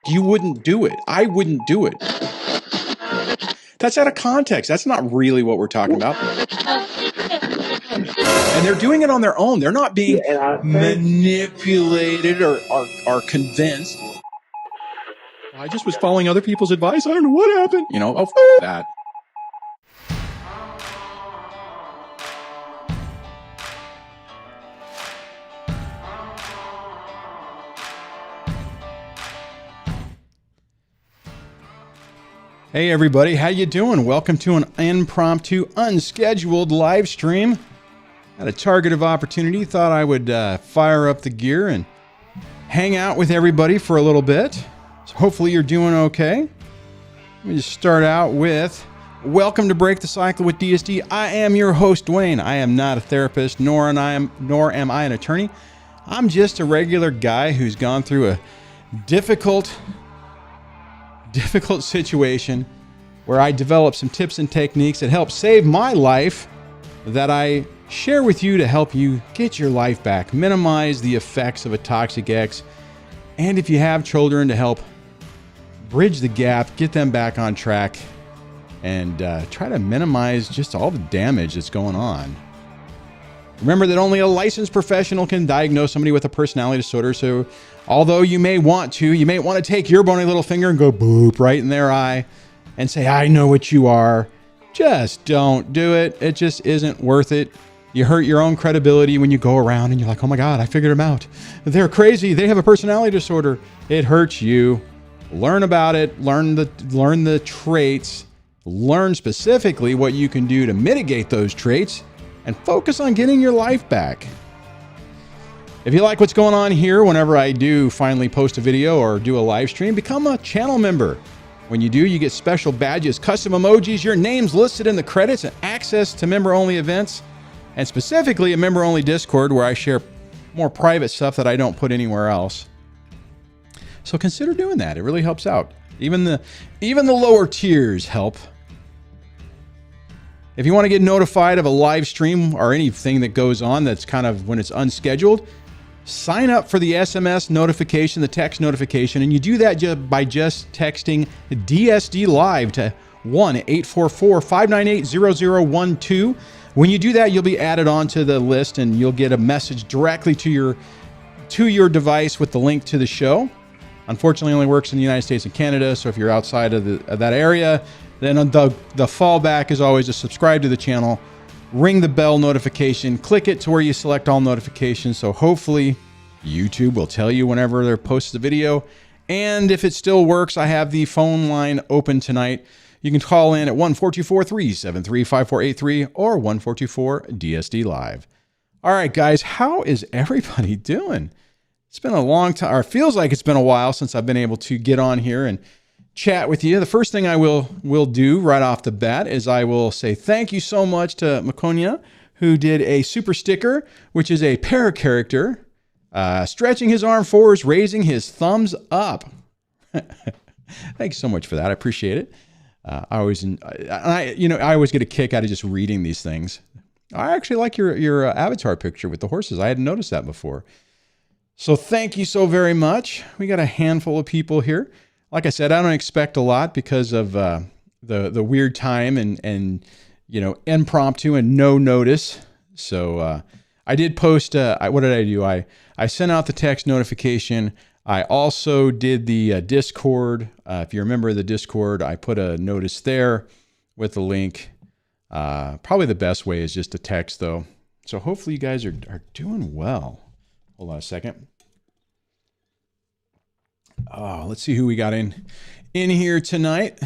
You wouldn't do it. I wouldn't do it. That's out of context. That's not really what we're talking about. And they're doing it on their own. They're not being manipulated or convinced. I just was following other people's advice. I don't know what happened. You know, that. Hey everybody, how you doing? Welcome to an impromptu, unscheduled live stream. Had a target of opportunity, thought I would fire up the gear and hang out with everybody for a little bit. So hopefully you're doing okay. Let me just start out with, welcome to Break the Cycle with DSD. I am your host, Duane. I am not a therapist, nor am I an attorney. I'm just a regular guy who's gone through a difficult situation where I developed some tips and techniques that help save my life that I share with you to help you get your life back, minimize the effects of a toxic ex, and if you have children, to help bridge the gap, get them back on track, and try to minimize just all the damage that's going on. Remember that only a licensed professional can diagnose somebody with a personality disorder, so although you may want to take your bony little finger and go boop right in their eye and say, I know what you are. Just don't do it. It just isn't worth it. You hurt your own credibility when you go around and you're like, oh my God, I figured them out. They're crazy. They have a personality disorder. It hurts you. Learn about it. Learn the traits. Learn specifically what you can do to mitigate those traits and focus on getting your life back. If you like what's going on here, whenever I do finally post a video or do a live stream, become a channel member. When you do, you get special badges, custom emojis, your name's listed in the credits, and access to member-only events, and specifically a member-only Discord where I share more private stuff that I don't put anywhere else. So consider doing that. It really helps out. Even the lower tiers help. If you want to get notified of a live stream or anything that goes on that's kind of when it's unscheduled, sign up for the SMS notification, the text notification, and you do that by just texting DSD Live to 1-844-598-0012. When you do that, you'll be added onto the list and you'll get a message directly to your device with the link to the show. Unfortunately, it only works in the United States and Canada, so if you're outside of that area, then the fallback is always to subscribe to the channel, ring the bell notification, click it to where you select all notifications. So hopefully YouTube will tell you whenever they're posted a video. And if it still works, I have the phone line open tonight. You can call in at 1-424-373-5483 or 1-424-DSD Live. All right, guys, how is everybody doing? It's been a long time, or it feels like it's been a while since I've been able to get on here and chat with you. The first thing I will do right off the bat is I will say thank you so much to Makonia, who did a super sticker, which is a para character, stretching his arm forwards, raising his thumbs up. Thanks so much for that. I appreciate it. I always get a kick out of just reading these things. I actually like your avatar picture with the horses. I hadn't noticed that before. So thank you so very much. We got a handful of people here. Like I said, I don't expect a lot because of the weird time and impromptu and no notice. So I did post. What did I do? I sent out the text notification. I also did the Discord. If you remember the Discord, I put a notice there with the link. Probably the best way is just to text, though. So hopefully you guys are doing well. Hold on a second. Oh, let's see who we got in here tonight.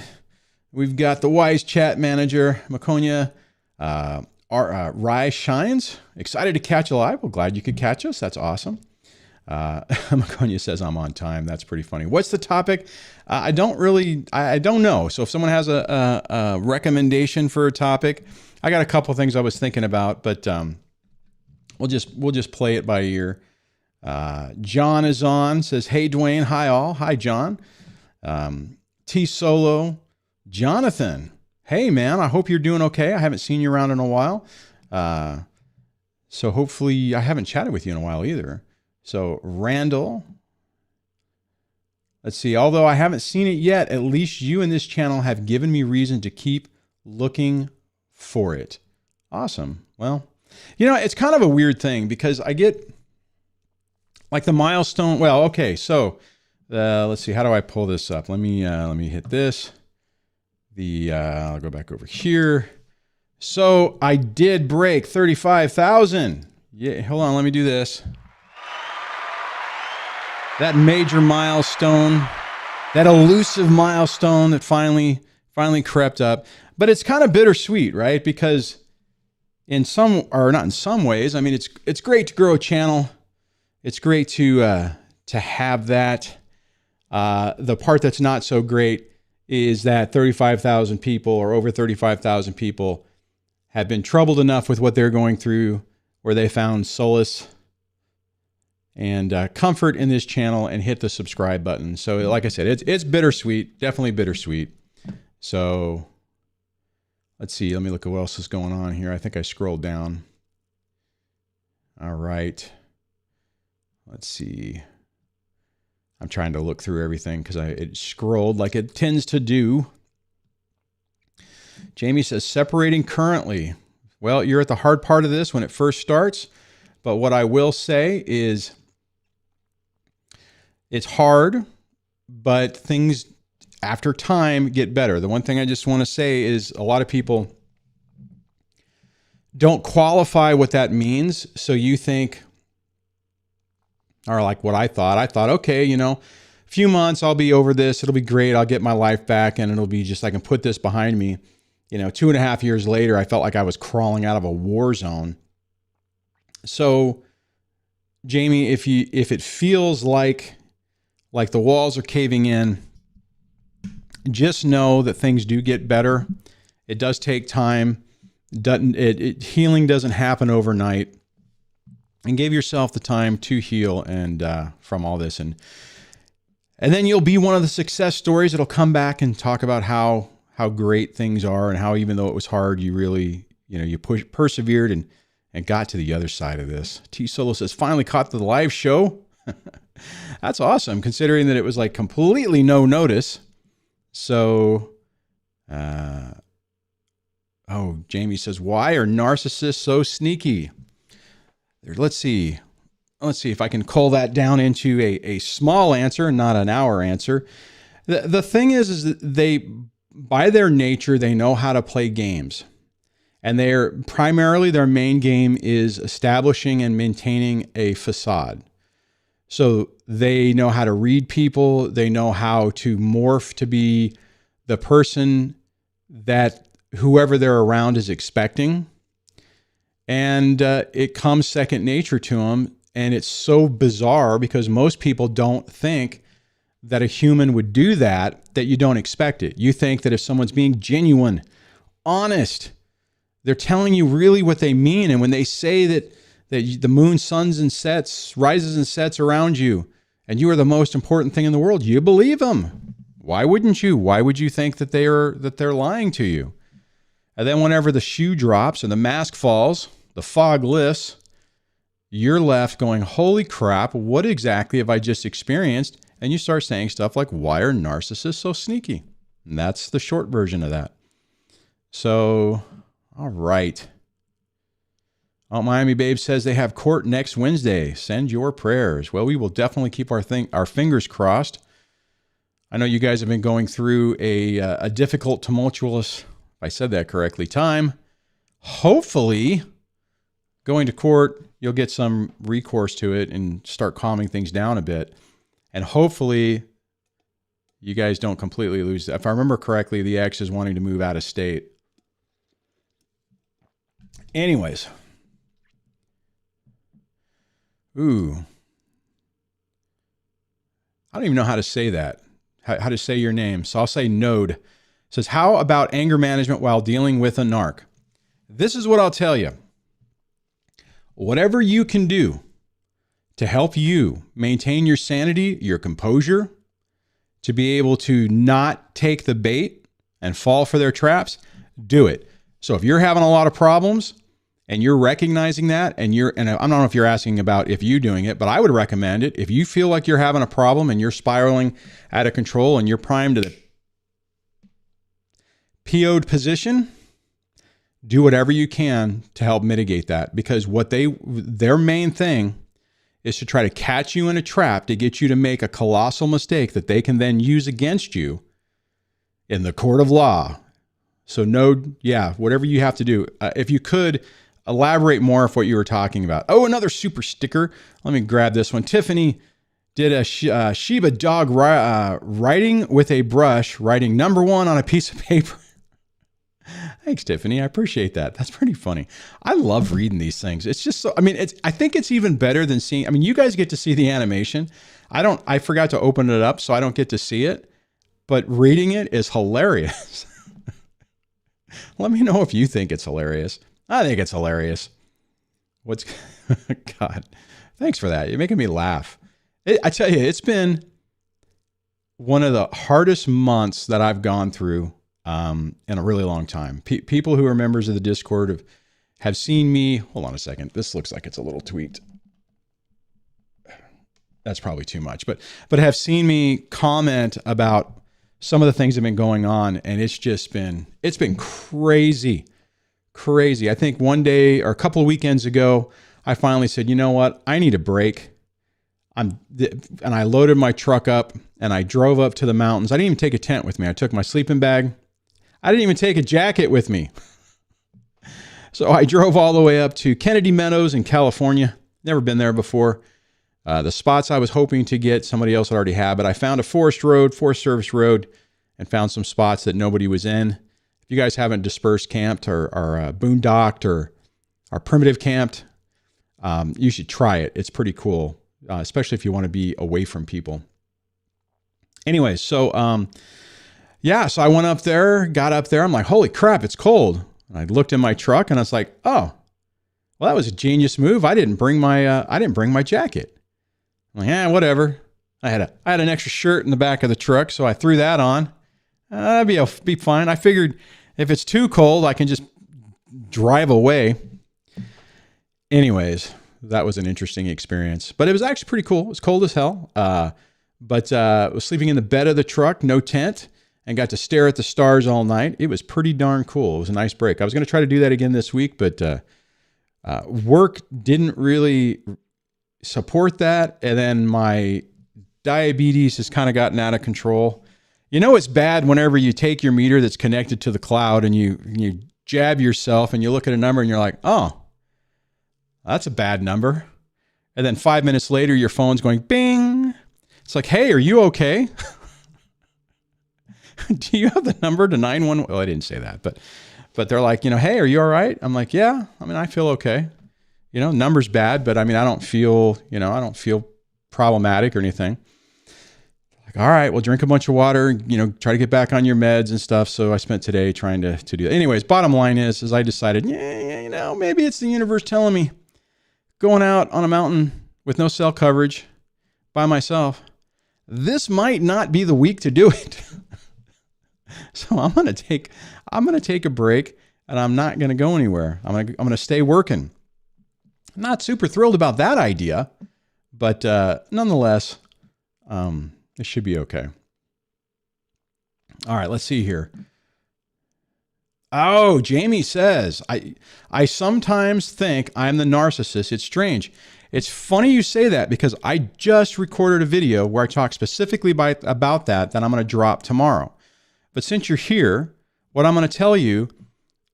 We've got the Wise Chat Manager, Makonia, Rye Shines. Excited to catch you live. Well, glad you could catch us. That's awesome. Makonia says I'm on time. That's pretty funny. What's the topic? I don't know. So if someone has a recommendation for a topic, I got a couple things I was thinking about, but we'll just play it by ear. John is on, says, hey, Duane. Hi, all. Hi, John. T Solo. Jonathan. Hey, man, I hope you're doing okay. I haven't seen you around in a while. So hopefully I haven't chatted with you in a while either. So Randall. Let's see. Although I haven't seen it yet, at least you and this channel have given me reason to keep looking for it. Awesome. Well, you know, it's kind of a weird thing because I get like the milestone. Well, okay. So let's see. How do I pull this up? Let me hit this. I'll go back over here. So I did break 35,000. Yeah, hold on, let me do this. That major milestone, that elusive milestone that finally crept up. But it's kind of bittersweet, right? Because in some, or not in some ways, I mean, it's great to grow a channel. It's great to have that. The part that's not so great is that 35,000 people or over 35,000 people have been troubled enough with what they're going through where they found solace and comfort in this channel and hit the subscribe button. So like I said, it's bittersweet, definitely bittersweet. So let's see, let me look at what else is going on here. I think I scrolled down. All right. Let's see. I'm trying to look through everything because it scrolled like it tends to do. Jamie says, separating currently. Well, you're at the hard part of this when it first starts. But what I will say is it's hard, but things after time get better. The one thing I just want to say is a lot of people don't qualify what that means. So you think, or like what I thought, okay, you know, a few months, I'll be over this. It'll be great. I'll get my life back and it'll be just, I can put this behind me. You know, 2.5 years later, I felt like I was crawling out of a war zone. So Jamie, if it feels like the walls are caving in, just know that things do get better. It does take time. Healing doesn't happen overnight. And give yourself the time to heal and from all this, and then you'll be one of the success stories that'll come back and talk about how great things are and how even though it was hard, you really, you know, you persevered and got to the other side of this. T Solo says, finally caught the live show. That's awesome, considering that it was like completely no notice. So, oh, Jamie says, why are narcissists so sneaky? Let's see if I can cull that down into a small answer, not an hour answer. The thing is that they, by their nature, they know how to play games. And primarily their main game is establishing and maintaining a facade. So they know how to read people. They know how to morph to be the person that whoever they're around is expecting. And it comes second nature to them. And it's so bizarre because most people don't think that a human would do that you don't expect it. You think that if someone's being genuine, honest, they're telling you really what they mean. And when they say that the moon rises and sets around you, and you are the most important thing in the world, you believe them. Why wouldn't you? Why would you think that they're lying to you? And then whenever the shoe drops and the mask falls, the fog lifts, you're left going, holy crap, what exactly have I just experienced? And you start saying stuff like, why are narcissists so sneaky? And that's the short version of that. So, all right. Oh, Miami Babe says they have court next Wednesday. Send your prayers. Well, we will definitely keep our fingers crossed. I know you guys have been going through a difficult, tumultuous, if I said that correctly, time. Hopefully, going to court, you'll get some recourse to it and start calming things down a bit. And hopefully, you guys don't completely lose. If I remember correctly, the ex is wanting to move out of state. Anyways. Ooh. I don't even know how to say that. How to say your name. So I'll say Node. It says, how about anger management while dealing with a narc? This is what I'll tell you. Whatever you can do to help you maintain your sanity, your composure, to be able to not take the bait and fall for their traps, do it. So if you're having a lot of problems, and you're recognizing that, and I don't know if you're asking about if you doing it, but I would recommend it. If you feel like you're having a problem and you're spiraling out of control and you're primed to the PO'd position, do whatever you can to help mitigate that, because their main thing is to try to catch you in a trap to get you to make a colossal mistake that they can then use against you in the court of law. So whatever you have to do. If you could elaborate more of what you were talking about. Oh, another super sticker. Let me grab this one. Tiffany did a Shiba dog writing with a brush, writing number 1 on a piece of paper. Thanks, Tiffany. I appreciate that. That's pretty funny. I love reading these things. It's just so, I think it's even better than seeing, you guys get to see the animation. I forgot to open it up, so I don't get to see it, but reading it is hilarious. Let me know if you think it's hilarious. I think it's hilarious. God, thanks for that. You're making me laugh. I tell you, it's been one of the hardest months that I've gone through in a really long time. People who are members of the Discord have seen me. Hold on a second. This looks like it's a little tweaked. That's probably too much, but have seen me comment about some of the things that have been going on, and it's been crazy. I think one day or a couple of weekends ago, I finally said, you know what? I need a break. And I loaded my truck up and I drove up to the mountains. I didn't even take a tent with me. I took my sleeping bag. I didn't even take a jacket with me. So I drove all the way up to Kennedy Meadows in California. Never been there before. The spots I was hoping to get, somebody else had already had, but I found a Forest Service road, and found some spots that nobody was in. If you guys haven't dispersed camped or boondocked or are primitive camped, you should try it. It's pretty cool, especially if you want to be away from people. Anyways, so I went up there, got up there. I'm like, holy crap, it's cold. And I looked in my truck and I was like, oh, well, that was a genius move. I didn't bring my jacket. I'm like, whatever. I had an extra shirt in the back of the truck, so I threw that on. That'd be fine. I figured if it's too cold, I can just drive away. Anyways, that was an interesting experience, but it was actually pretty cool. It was cold as hell. But I was sleeping in the bed of the truck, no tent, and got to stare at the stars all night. It was pretty darn cool. It was a nice break. I was going to try to do that again this week, but work didn't really support that. And then my diabetes has kind of gotten out of control. You know, it's bad whenever you take your meter that's connected to the cloud and you jab yourself and you look at a number and you're like, oh, that's a bad number. And then 5 minutes later, your phone's going bing. It's like, hey, are you okay? Do you have the number to 911? Well, I didn't say that, but they're like, hey, are you all right? I'm like, yeah, I feel okay. Number's bad, but I don't feel problematic or anything. Like, all right, well, drink a bunch of water, try to get back on your meds and stuff. So I spent today trying to do that. Anyways, bottom line is I decided, maybe it's the universe telling me going out on a mountain with no cell coverage by myself. This might not be the week to do it. So I'm going to take a break and I'm not going to go anywhere. I'm going to stay working. I'm not super thrilled about that idea, but nonetheless, it should be okay. All right, let's see here. Oh, Jamie says, I sometimes think I'm the narcissist. It's strange. It's funny you say that because I just recorded a video where I talk specifically about that I'm going to drop tomorrow. But since you're here, what I'm going to tell you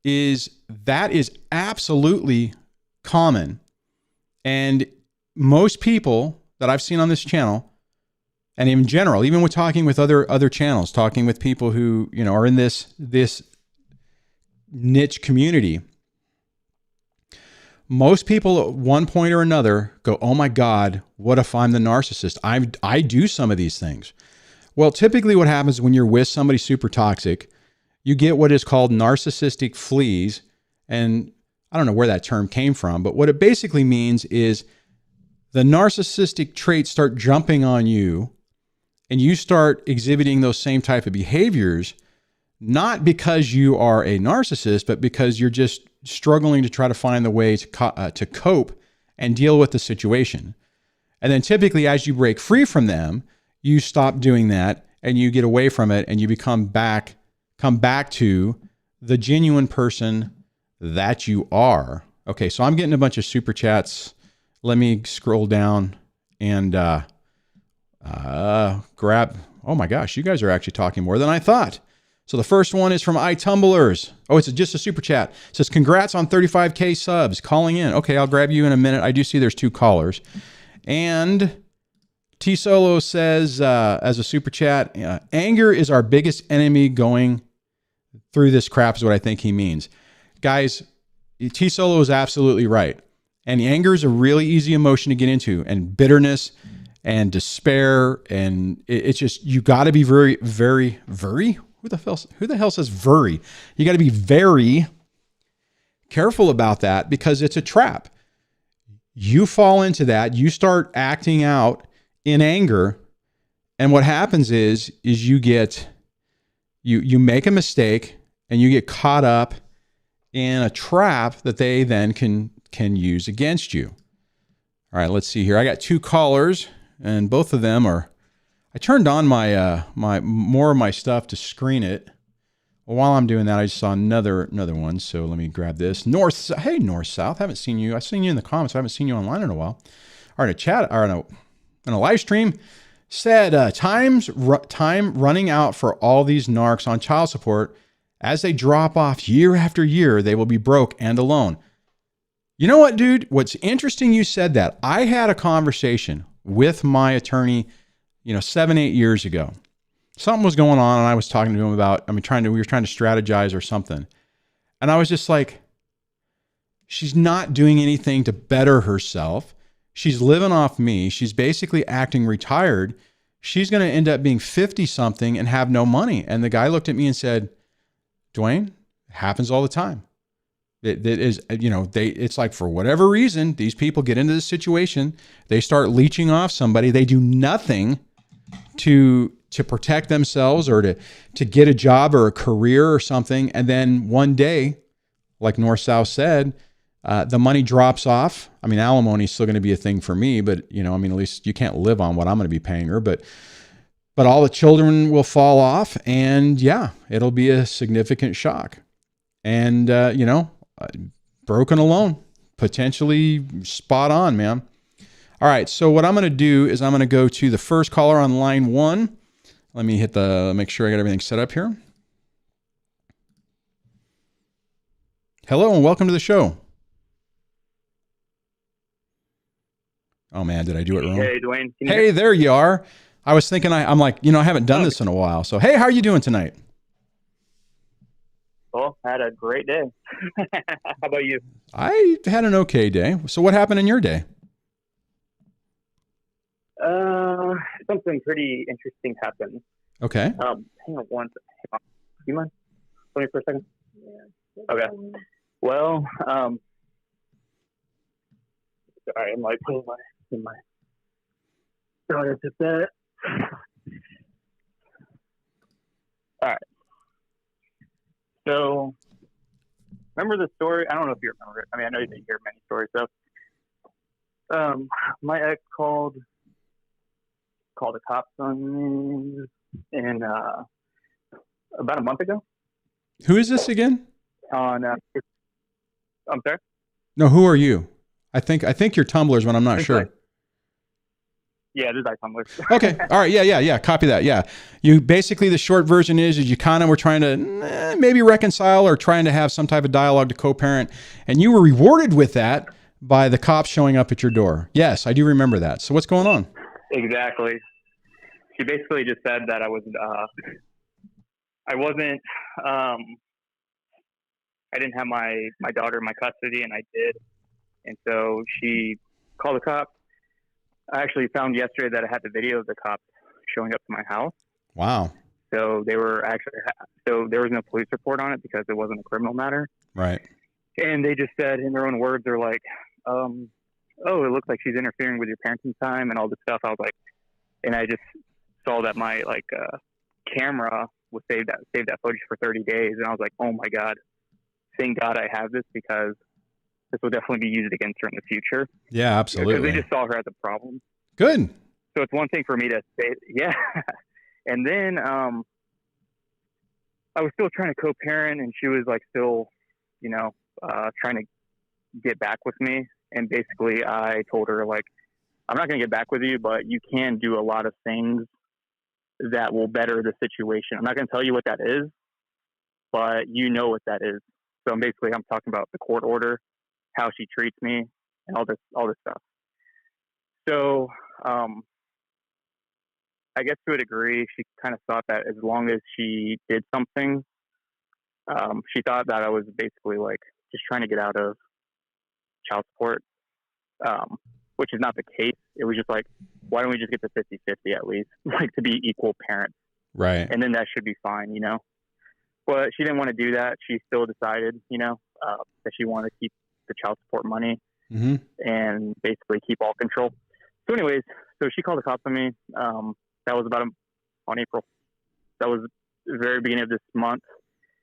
is that is absolutely common. And most people that I've seen on this channel, and in general, even with talking with other channels, talking with people who, are in this niche community, most people at one point or another go, oh my God, what if I'm the narcissist? I do some of these things. Well, typically what happens when you're with somebody super toxic, you get what is called narcissistic fleas. And I don't know where that term came from, but what it basically means is the narcissistic traits start jumping on you and you start exhibiting those same type of behaviors, not because you are a narcissist, but because you're just struggling to try to find the way to cope and deal with the situation. And then typically as you break free from them, you stop doing that and you get away from it and you come back to the genuine person that you are. Okay, so I'm getting a bunch of super chats. Let me scroll down and grab. Oh my gosh, you guys are actually talking more than I thought. So the first one is from iTumblers. Oh, it's just a super chat. It says, congrats on 35K subs. Calling in. Okay, I'll grab you in a minute. I do see there's 2 callers. And T Solo says, as a super chat, anger is our biggest enemy going through this crap is what I think he means. Guys, T Solo is absolutely right. And anger is a really easy emotion to get into, and bitterness and despair. And it's just, you got to be very, very, very, who the hell says very? You got to be very careful about that because it's a trap. You fall into that, you start acting out in anger. And what happens is you make a mistake and you get caught up in a trap that they then can use against you. All right, let's see here. I got 2 callers and both of them are, I turned on my more of my stuff to screen it. Well, while I'm doing that, I just saw another one. So let me grab this. Hey, North South. Haven't seen you. I've seen you in the comments. I haven't seen you online in a while. Or in a chat, or in a live stream. Said time running out for all these narcs on child support. As they drop off year after year, they will be broke and alone. You know what, dude? What's interesting you said that. I had a conversation with my attorney 7-8 years ago. Something was going on and I was talking to him about, we were trying to strategize or something. And I was just like, she's not doing anything to better herself. She's living off me. She's basically acting retired. She's going to end up being 50 something and have no money. And the guy looked at me and said, Duane, it happens all the time. It's like for whatever reason, these people get into this situation. They start leeching off somebody. They do nothing to protect themselves or to get a job or a career or something. And then one day, like North South said, the money drops off. Alimony is still going to be a thing for me, but at least you can't live on what I'm going to be paying her, but all the children will fall off and yeah, it'll be a significant shock. And, broken alone, potentially spot on, man. All right. So what I'm going to do is I'm going to go to the first caller on line 1. Let me make sure I got everything set up here. Hello and welcome to the show. Oh man, did I do it wrong? Hey, Duane. Hey, there you are. I was thinking, I'm like, I haven't done this in a while. So, hey, how are you doing tonight? Well, I had a great day. How about you? I had an okay day. So what happened in your day? Something pretty interesting happened. Okay. Hang on one second. Hang on. You mind? Hold me for a second? Yeah. Okay. Well, sorry, I'm like putting my daughter to bed. All right. So, remember the story? I don't know if you remember it. I know you didn't hear many stories. So, my ex called the cops on me in about a month ago. Who is this again? I'm sorry? No, who are you? I think you're Tumblers, but I'm not sure. Yeah, this is Tumblers. Okay. All right. Yeah. Copy that. Yeah. You basically, the short version is you kind of were trying to maybe reconcile or trying to have some type of dialogue to co-parent, and you were rewarded with that by the cops showing up at your door. Yes, I do remember that. So what's going on? Exactly. She basically just said that I didn't have my daughter in my custody, and I did. And so she called the cops. I actually found yesterday that I had the video of the cops showing up to my house. Wow. So there was no police report on it because it wasn't a criminal matter. Right. And they just said in their own words, they're like, oh, it looks like she's interfering with your parenting time and all this stuff. I was like, and I just saw that my camera was saved that footage for 30 days. And I was like, oh my God, thank God I have this, because this will definitely be used against her in the future. Yeah, absolutely. Because they just saw her as a problem. Good. So it's one thing for me to say, yeah. And then I was still trying to co-parent, and she was like still, trying to get back with me. And basically I told her, like, I'm not going to get back with you, but you can do a lot of things that will better the situation. I'm not going to tell you what that is, but you know what that is. So I'm talking about the court order, how she treats me, and all this stuff. So, I guess to a degree, she kind of thought that as long as she did something, she thought that I was basically like just trying to get out of child support, which is not the case. It was just like, why don't we just get to 50-50 at least, like to be equal parents. Right. And then that should be fine, But she didn't want to do that. She still decided, that she wanted to keep the child support money and basically keep all control. So anyways, so she called the cops on me. That was on April. That was the very beginning of this month.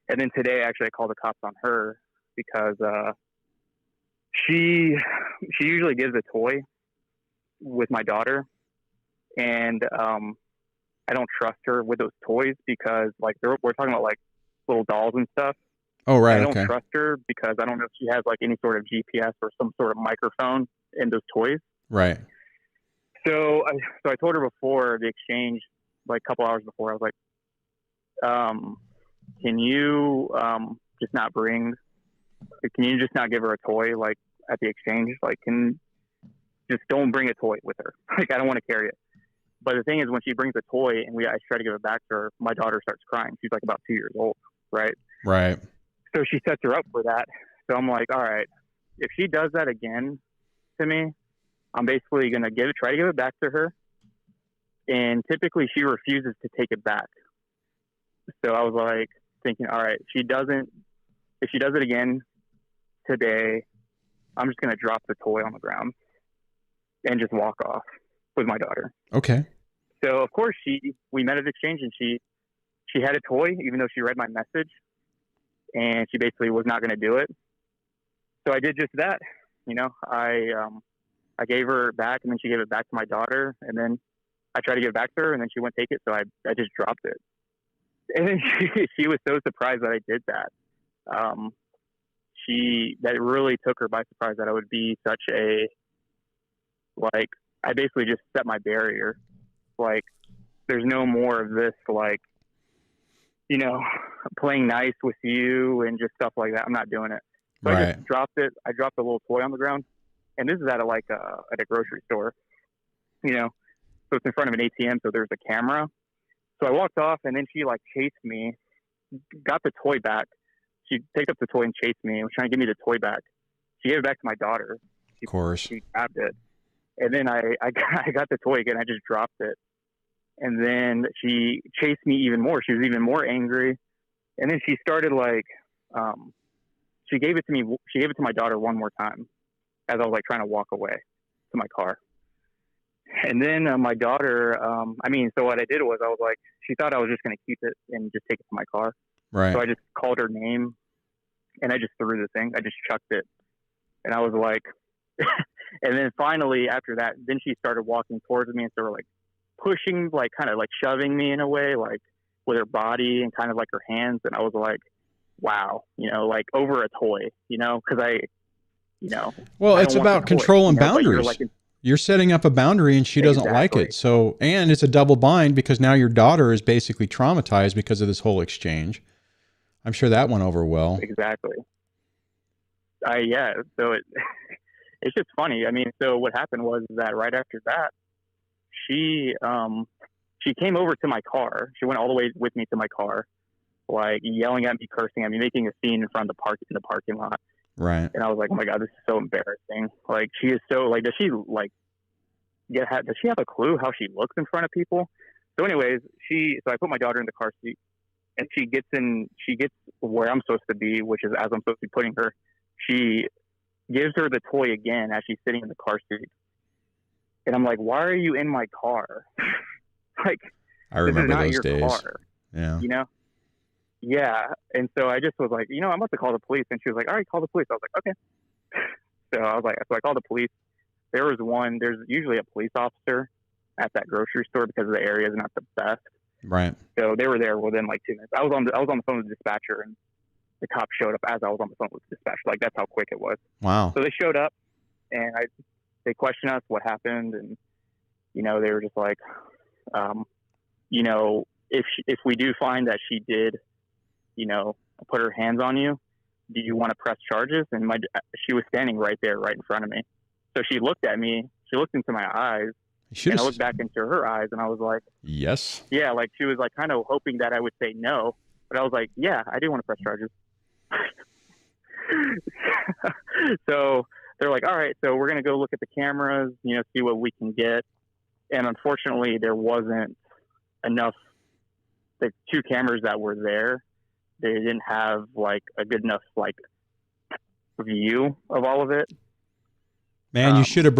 And then today, actually, I called the cops on her because she usually gives a toy with my daughter, and I don't trust her with those toys because, like, we're talking about like little dolls and stuff. Oh, right. I don't trust her because I don't know if she has like any sort of GPS or some sort of microphone in those toys. Right. So I told her before the exchange, like a couple hours before, I was like, can you just not give her a toy like at the exchange? Like, just don't bring a toy with her. Like, I don't want to carry it. But the thing is, when she brings a toy and I try to give it back to her, my daughter starts crying. She's like about 2 years old, right? Right. So she sets her up for that. So I'm like, all right, if she does that again to me, I'm basically going to try to give it back to her. And typically she refuses to take it back. So I was like thinking, all right, if she does it again today, I'm just going to drop the toy on the ground and just walk off with my daughter. Okay. So of course we met at exchange, and she had a toy, even though she read my message, and she basically was not going to do it. So I did just that. I gave her back, and then she gave it back to my daughter, and then I tried to give it back to her, and then she wouldn't take it. So I just dropped it. And then she was so surprised that I did that. That really took her by surprise that I would be such I basically just set my barrier. Like, there's no more of this, like, playing nice with you and just stuff like that. I'm not doing it. So right. I just dropped it. I dropped a little toy on the ground, and this is at a grocery store, so it's in front of an ATM. So there's a camera. So I walked off, and then she like chased me, got the toy back. She picked up the toy and chased me and was trying to give me the toy back. She gave it back to my daughter. Of course. She grabbed it. And then I got the toy again. I just dropped it. And then she chased me even more. She was even more angry. And then she started she gave it to me. She gave it to my daughter one more time as I was like trying to walk away to my car. And then my daughter, so what I did was I was like, she thought I was just going to keep it and just take it to my car. Right. So I just called her name and I just threw the thing. I just chucked it. And I was like, and then finally after that, then she started walking towards me and sort of like pushing, like kind of like shoving me in a way, like with her body and kind of like her hands. And I was like, wow, like over a toy, cause well, it's about control and boundaries. You're setting up a boundary and she doesn't like it. So, and it's a double bind because now your daughter is basically traumatized because of this whole exchange. I'm sure that went over well. Exactly. Yeah. So it's just funny. So what happened was that right after that, she came over to my car. She went all the way with me to my car, like yelling at me, cursing at me, making a scene in front of the parking lot. Right. And I was like, oh my God, this is so embarrassing. Like, she is so does she have a clue how she looks in front of people? So anyways, so I put my daughter in the car seat and she gets where I'm supposed to be, which is as I'm supposed to be putting her. She gives her the toy again as she's sitting in the car seat. And I'm like, why are you in my car? Like, I remember this is not those your days. car. Yeah. yeah. And so I just was like, I'm about to call the police. And she was like, all right, call the police. I was like, okay. So I called the police. There's usually a police officer at that grocery store because the area is not the best. Right. So they were there within like 2 minutes. I was on the phone with the dispatcher, and the cop showed up as I was on the phone with the dispatcher. Like, that's how quick it was. Wow. So they showed up, and they questioned us what happened, and they were just like, if we do find that she did, put her hands on you, do you want to press charges? And she was standing right there, right in front of me. So she looked at me. She looked into my eyes. And I looked back into her eyes, and I was like, yes. Yeah, like she was like kind of hoping that I would say no. But I was like, yeah, I do want to press charges. So they're like, all right, so we're going to go look at the cameras, see what we can get. And unfortunately, there wasn't enough. The 2 cameras that were there, they didn't have like a good enough like view of all of it. Man, you should have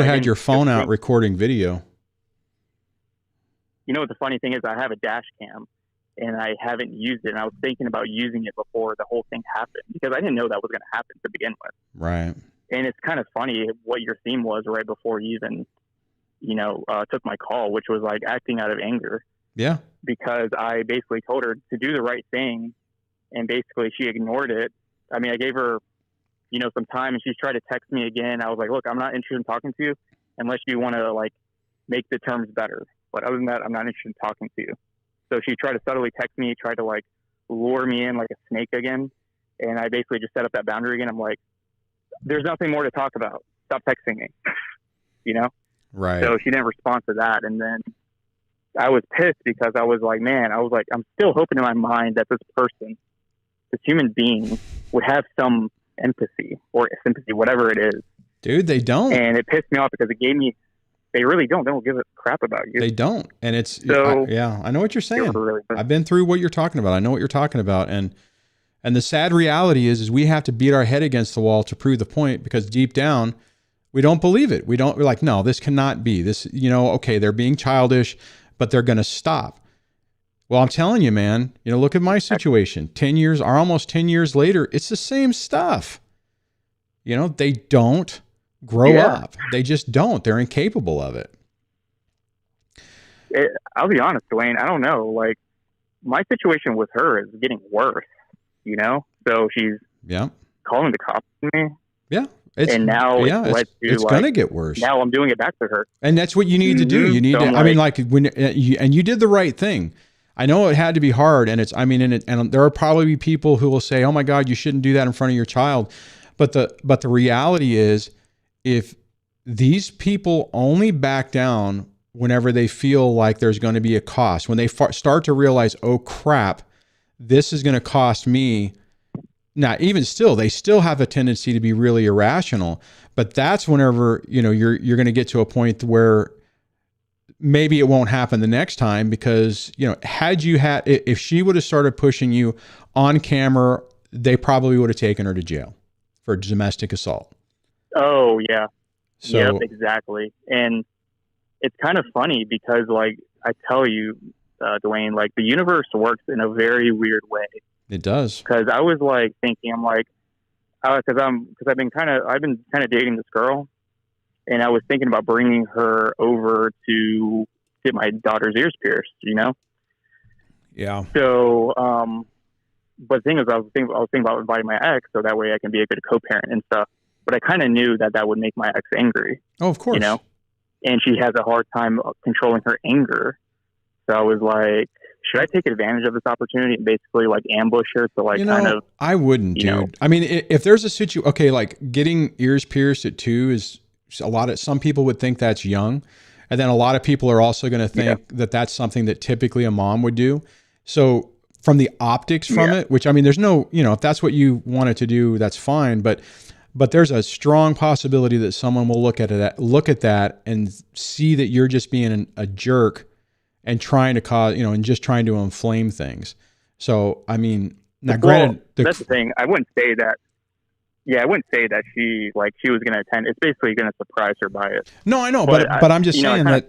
had your phone out recording video. You know what the funny thing is? I have a dash cam, and I haven't used it. And I was thinking about using it before the whole thing happened because I didn't know that was going to happen to begin with. Right. And it's kind of funny what your theme was right before you even, took my call, which was like acting out of anger. Yeah. Because I basically told her to do the right thing, and basically she ignored it. I mean, I gave her, some time, and she's tried to text me again. I was like, look, I'm not interested in talking to you unless you want to like make the terms better. But other than that, I'm not interested in talking to you. So she tried to subtly text me, tried to like lure me in like a snake again. And I basically just set up that boundary again. I'm like, there's nothing more to talk about. Stop texting me, Right. So she didn't respond to that. And then I was pissed because I was like, I'm still hoping in my mind that this person, this human being, would have some empathy or sympathy, whatever it is. Dude, they don't. And it pissed me off because it gave me, they really don't. They don't give a crap about you. They don't. And it's, so, I know what you're saying. Really, I've been through what you're talking about. I know what you're talking about. And the sad reality is we have to beat our head against the wall to prove the point, because deep down, we don't believe it. We're like, no, this cannot be this, okay, they're being childish, but they're going to stop. Well, I'm telling you, man, look at my situation. 10 years or almost 10 years later, it's the same stuff. They don't grow up. They just don't. They're incapable of it. I'll be honest, Duane, I don't know. Like, my situation with her is getting worse, So she's calling the cops on me. Yeah. And now it's going to get worse. Now I'm doing it back to her. And that's what you need to do. You need to, you did the right thing. I know it had to be hard, and and there are probably people who will say, "Oh my God, you shouldn't do that in front of your child." But the reality is, if these people only back down whenever they feel like there's going to be a cost, when they start to realize, "Oh crap, this is going to cost me." Now, even still, they still have a tendency to be really irrational, but that's whenever you're going to get to a point where maybe it won't happen the next time, because, if she would have started pushing you on camera, they probably would have taken her to jail for domestic assault. Oh, yeah. So, yep, exactly. And it's kind of funny because, like, I tell you, Duane, like, the universe works in a very weird way. It does. Because I was, like, thinking, I've been kind of dating this girl. And I was thinking about bringing her over to get my daughter's ears pierced, Yeah. So, but the thing is, I was thinking about inviting my ex, so that way I can be a good co-parent and stuff. But I kind of knew that would make my ex angry. Oh, of course. And she has a hard time controlling her anger. So I was like, should I take advantage of this opportunity and basically like ambush her to like kind of? I wouldn't, dude. I mean, if there's a situation, okay, like getting ears pierced at 2 is some people would think that's young. And then a lot of people are also going to think that that's something that typically a mom would do. So from the optics from it, which, I mean, there's no, if that's what you wanted to do, that's fine. But there's a strong possibility that someone will look at that and see that you're just being a jerk and trying to cause, and just trying to inflame things. So, I mean, now granted, that's the thing. I wouldn't say that. Yeah, I wouldn't say that she was going to attend. It's basically going to surprise her by it. No, I know, but I'm just saying that,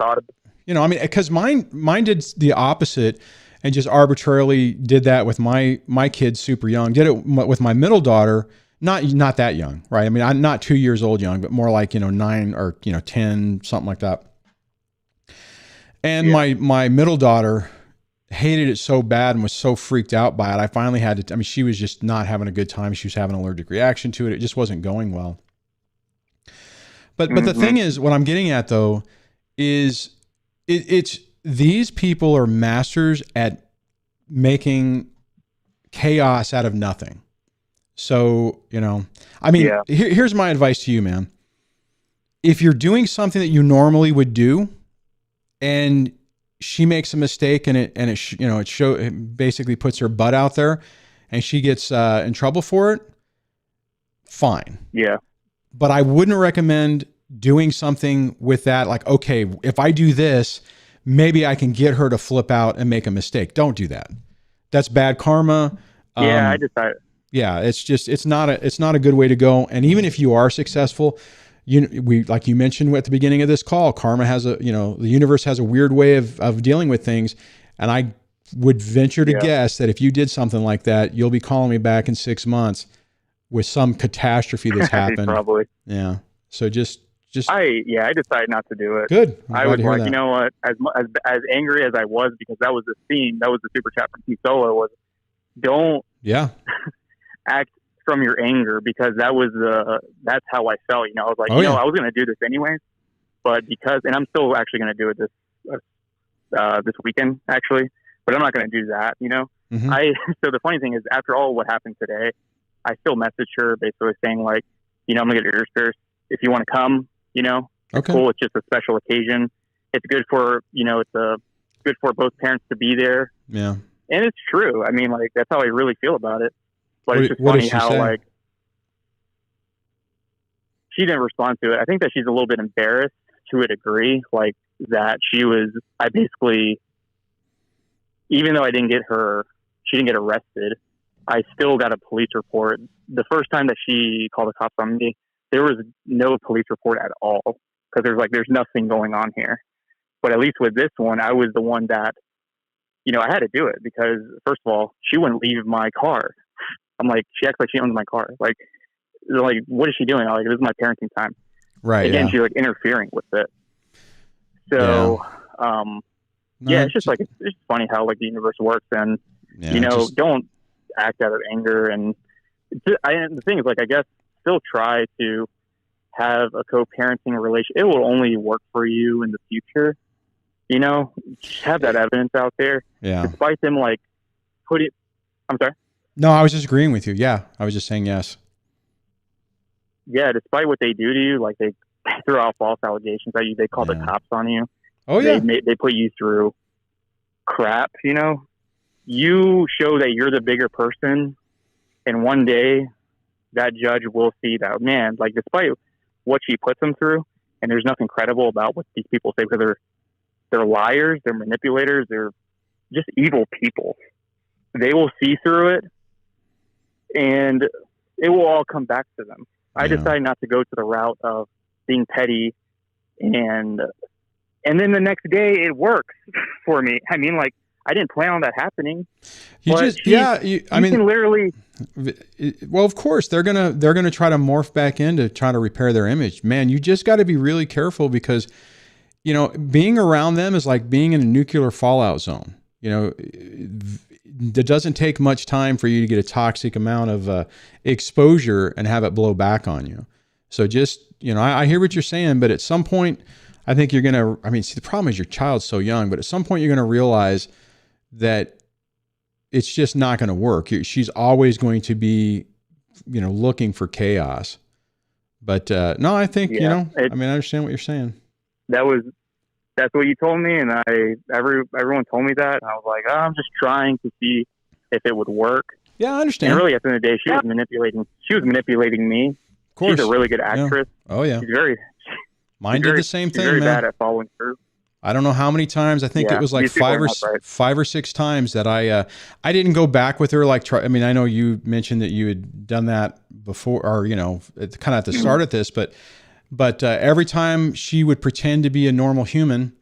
because mine did the opposite. and just arbitrarily did that with my kids super young. Did it with my middle daughter, not that young, right? I mean, I'm not 2 years old young, but more like, 9 or 10, something like that. And my middle daughter hated it so bad and was so freaked out by it. I finally had to, I mean, she was just not having a good time. She was having an allergic reaction to it. It just wasn't going well. But the thing is, what I'm getting at though, is it's these people are masters at making chaos out of nothing. So, I mean, here's my advice to you, man. If you're doing something that you normally would do and she makes a mistake and it basically puts her butt out there and she gets in trouble for it, fine. Yeah. But I wouldn't recommend doing something with that. Like, okay, if I do this, maybe I can get her to flip out and make a mistake. Don't do that. That's bad karma. Yeah. I decided. Yeah. It's not a good way to go. And even if you are successful, like you mentioned at the beginning of this call, karma has the universe has a weird way of dealing with things. And I would venture to guess that if you did something like that, you'll be calling me back in 6 months with some catastrophe that's happened. Probably. Yeah. So I decided not to do it. Good. I was like, you know what? As angry as I was, because that was the scene, that was the super chat from T Solo, was don't act from your anger, because that's how I felt. I was like, I was going to do this anyways, but and I'm still actually going to do it this weekend actually, but I'm not going to do that. Mm-hmm. So the funny thing is, after all what happened today, I still messaged her basically saying like, I'm going to get your ears pierced if you want to come. It's cool. It's just a special occasion. It's good for, it's good for both parents to be there. Yeah. And it's true. I mean, like, that's how I really feel about it. But it's just funny how, like, she didn't respond to it. I think that she's a little bit embarrassed to a degree, like, that I basically, even though she didn't get arrested, I still got a police report. The first time that she called the cops on me, there was no police report at all, because there's nothing going on here. But at least with this one, I was the one that, I had to do it, because first of all, she wouldn't leave my car. I'm like, she acts like she owns my car. Like, what is she doing? I'm like, this is my parenting time. Right. Again, she's like interfering with it. So, it's just like, it's just funny how like the universe works, and don't act out of anger. And the thing is, like, I guess still try to have a co-parenting relationship. It will only work for you in the future. Just have that evidence out there. Yeah. Despite them like I'm sorry. No, I was just agreeing with you. Yeah. I was just saying yes. Yeah. Despite what they do to you, like they throw out false allegations at you. They call the cops on you. Oh yeah. They put you through crap. You show that you're the bigger person, and one day that judge will see that, man, like, despite what she puts them through, and there's nothing credible about what these people say, because they're liars, they're manipulators, they're just evil people. They will see through it, and it will all come back to them. Yeah. I decided not to go to the route of being petty, and then the next day it works for me. I mean, like, I didn't plan on that happening. Can literally. Well, of course they're gonna try to morph back in to try to repair their image. Man, you just got to be really careful, because, being around them is like being in a nuclear fallout zone. It doesn't take much time for you to get a toxic amount of exposure and have it blow back on you. So just, I hear what you're saying, but at some point, I think you're gonna. I mean, see, the problem is your child's so young, but at some point you're gonna realize that it's just not going to work. She's always going to be, looking for chaos. But no, I think, I understand what you're saying. That's what you told me. And everyone told me that. And I was like, I'm just trying to see if it would work. Yeah, I understand. And really, at the end of the day, she was manipulating me. Of course. She's a really good actress. Yeah. Oh yeah. Mine did the same thing, very man. Bad at following through. I don't know how many times. I think it was like 5 or 6 times that I didn't go back with her. I mean, I know you mentioned that you had done that before, or kind of at the start of this, but every time she would pretend to be a normal human,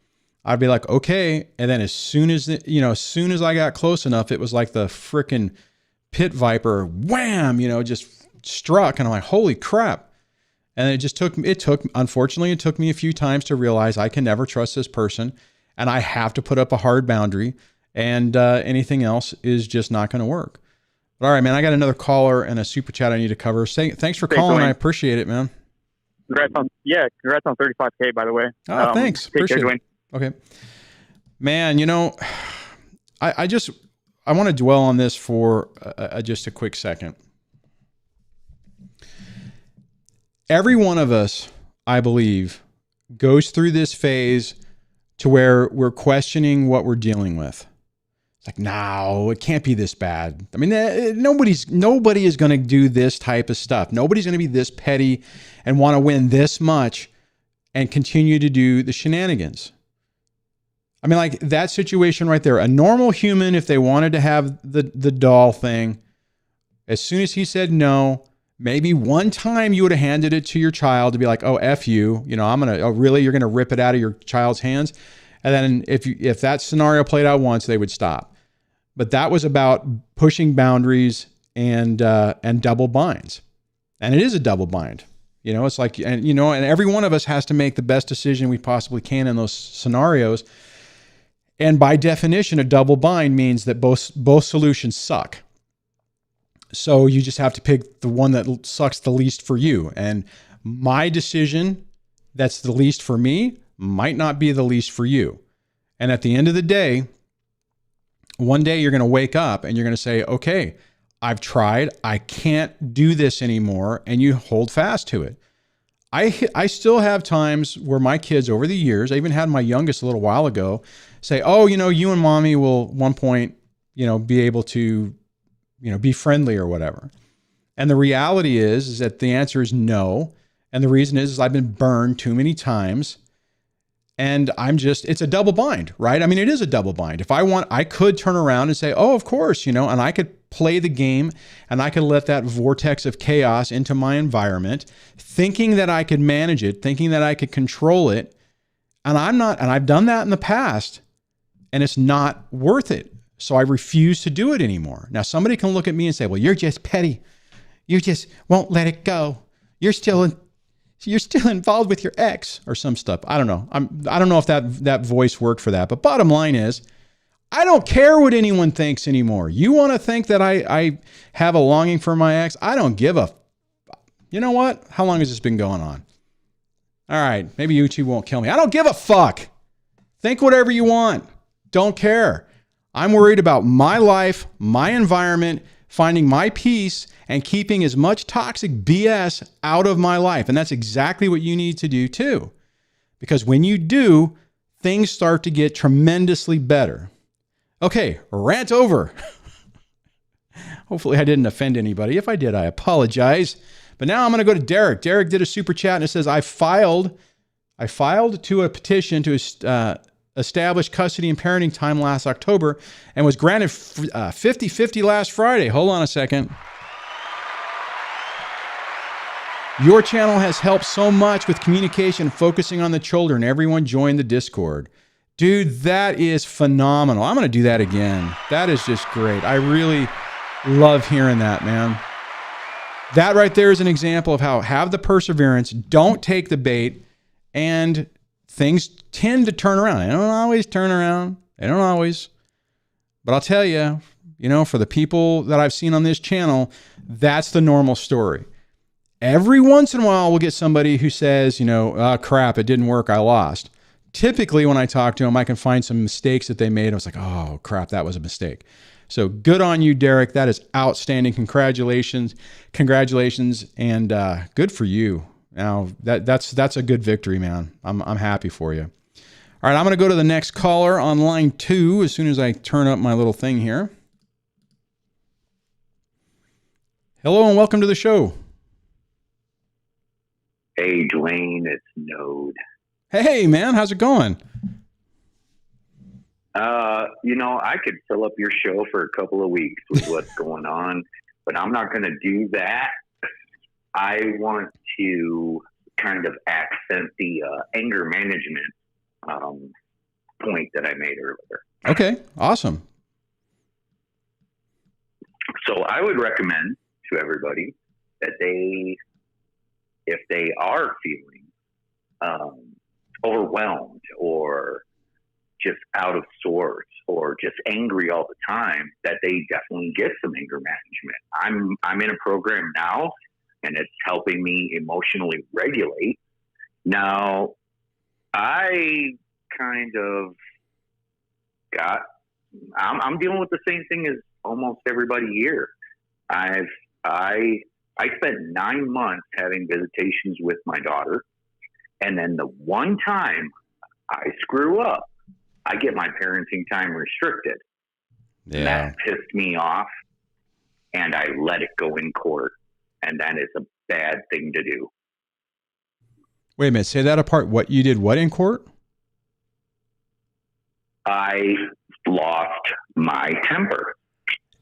I'd be like, okay. And then as soon as I got close enough, it was like the frickin' pit viper, wham, just struck. And I'm like, holy crap. And unfortunately, it took me a few times to realize I can never trust this person and I have to put up a hard boundary, and anything else is just not going to work. But all right, man, I got another caller and a super chat I need to cover. Thanks for calling. I appreciate it, man. Congrats on 35K, by the way. Oh, thanks. Appreciate it. Okay. Man, I want to dwell on this for just a quick second. Every one of us, I believe, goes through this phase to where we're questioning what we're dealing with. It's like, no, it can't be this bad. I mean, nobody is going to do this type of stuff. Nobody's going to be this petty and want to win this much and continue to do the shenanigans. I mean, like that situation right there, a normal human, if they wanted to have the doll thing, as soon as he said no, maybe one time you would have handed it to your child to be like, oh, F you, really, you're going to rip it out of your child's hands. And then if that scenario played out once, they would stop. But that was about pushing boundaries and double binds. And it is a double bind. It's like, and every one of us has to make the best decision we possibly can in those scenarios. And by definition, a double bind means that both solutions suck. So you just have to pick the one that sucks the least for you. And my decision that's the least for me might not be the least for you. And at the end of the day, one day you're going to wake up and you're going to say, okay, I've tried. I can't do this anymore. And you hold fast to it. I still have times where my kids over the years, I even had my youngest a little while ago, say, oh, you and mommy will at one point, be able to, be friendly or whatever. And the reality is that the answer is no. And the reason is I've been burned too many times. And it's a double bind, right? I mean, it is a double bind. If I want, I could turn around and say, oh, of course, and I could play the game and I could let that vortex of chaos into my environment, thinking that I could manage it, thinking that I could control it. And I'm not, and I've done that in the past and it's not worth it. So I refuse to do it anymore. Now, somebody can look at me and say, well, you're just petty. You just won't let it go. You're still involved with your ex or some stuff. I don't know. I don't know if that voice worked for that. But bottom line is, I don't care what anyone thinks anymore. You want to think that I have a longing for my ex? I don't give a. You know what? How long has this been going on? All right. Maybe YouTube won't kill me. I don't give a fuck. Think whatever you want. Don't care. I'm worried about my life, my environment, finding my peace, and keeping as much toxic BS out of my life. And that's exactly what you need to do too. Because when you do, things start to get tremendously better. Okay, rant over. Hopefully I didn't offend anybody. If I did, I apologize. But now I'm going to go to Derek. Derek did a super chat and it says, I filed to a petition to establish custody and parenting time last October and was granted 50-50 last Friday. Hold on a second. Your channel has helped so much with communication, focusing on the children. Everyone join the Discord. Dude, that is phenomenal. I'm going to do that again. That is just great. I really love hearing that, man. That right there is an example of how have the perseverance, don't take the bait, and things tend to turn around. They don't always turn around. They don't always. But I'll tell you, for the people that I've seen on this channel, that's the normal story. Every once in a while, we'll get somebody who says, oh, crap, it didn't work. I lost. Typically, when I talk to them, I can find some mistakes that they made. I was like, oh, crap, that was a mistake. So good on you, Derek. That is outstanding. Congratulations. And good for you. Now, that's a good victory, man. I'm happy for you. All right, I'm going to go to the next caller on line 2 as soon as I turn up my little thing here. Hello and welcome to the show. Hey, Duane, it's Node. Hey, man, how's it going? I could fill up your show for a couple of weeks with what's going on, but I'm not going to do that. I want to kind of accent the anger management point that I made earlier. Okay, awesome. So I would recommend to everybody that if they are feeling overwhelmed or just out of sorts or just angry all the time, that they definitely get some anger management. I'm in a program now, and it's helping me emotionally regulate. Now, I kind of I'm dealing with the same thing as almost everybody here. I spent 9 months having visitations with my daughter, and then the one time I screw up, I get my parenting time restricted. Yeah. That pissed me off, and I let it go in court, and that is a bad thing to do. Wait a minute. Say that apart. What you did? What in court? I lost my temper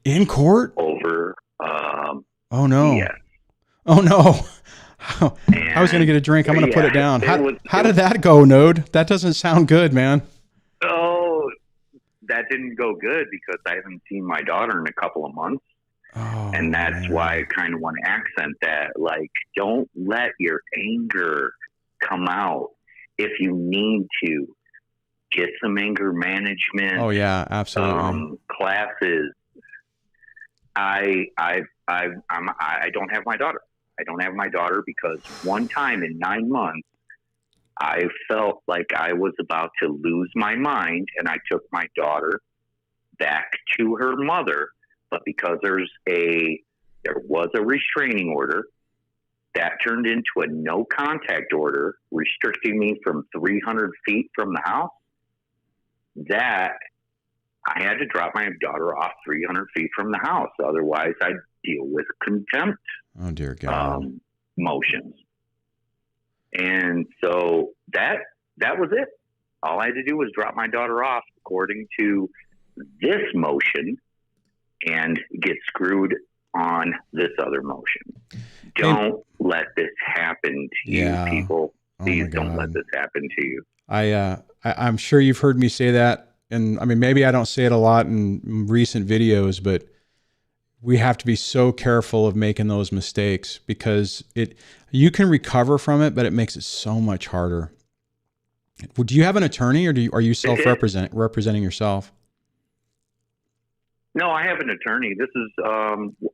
In court? over. Oh no! Yes. Oh no! I was going to get a drink. I'm going to put it down. How did that go, Node? That doesn't sound good, man. Oh, that didn't go good because I haven't seen my daughter in a couple of months. Oh, and that's man. why I kind of want to accent that. Like, don't let your anger come out. If you need to, get some anger management. Oh yeah, absolutely. Classes. I don't have my daughter. I don't have my daughter because one time in 9 months, I felt like I was about to lose my mind, and I took my daughter back to her mother. But because there was a restraining order, that turned into a no contact order restricting me from 300 feet from the house. That I had to drop my daughter off 300 feet from the house. Otherwise, I'd deal with contempt. Oh dear God. Motions. And so that was it. All I had to do was drop my daughter off according to this motion and get screwed on this other motion. Don't let this happen to you, people. Please don't let this happen to you. I'm sure you've heard me say that. And I mean, maybe I don't say it a lot in recent videos, but we have to be so careful of making those mistakes because you can recover from it, but it makes it so much harder. Do you have an attorney, or are you representing yourself? No, I have an attorney. This is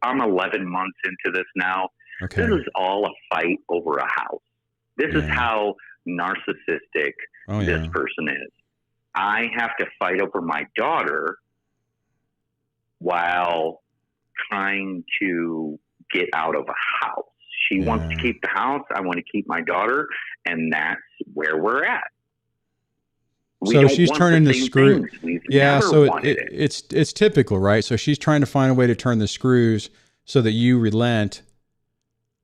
I'm 11 months into this now. Okay. This is all a fight over a house. This is how narcissistic this person is. I have to fight over my daughter while trying to get out of a house. She wants to keep the house. I want to keep my daughter, and that's where we're at. So she's turning the screw. Yeah, so it's typical, right? So she's trying to find a way to turn the screws so that you relent.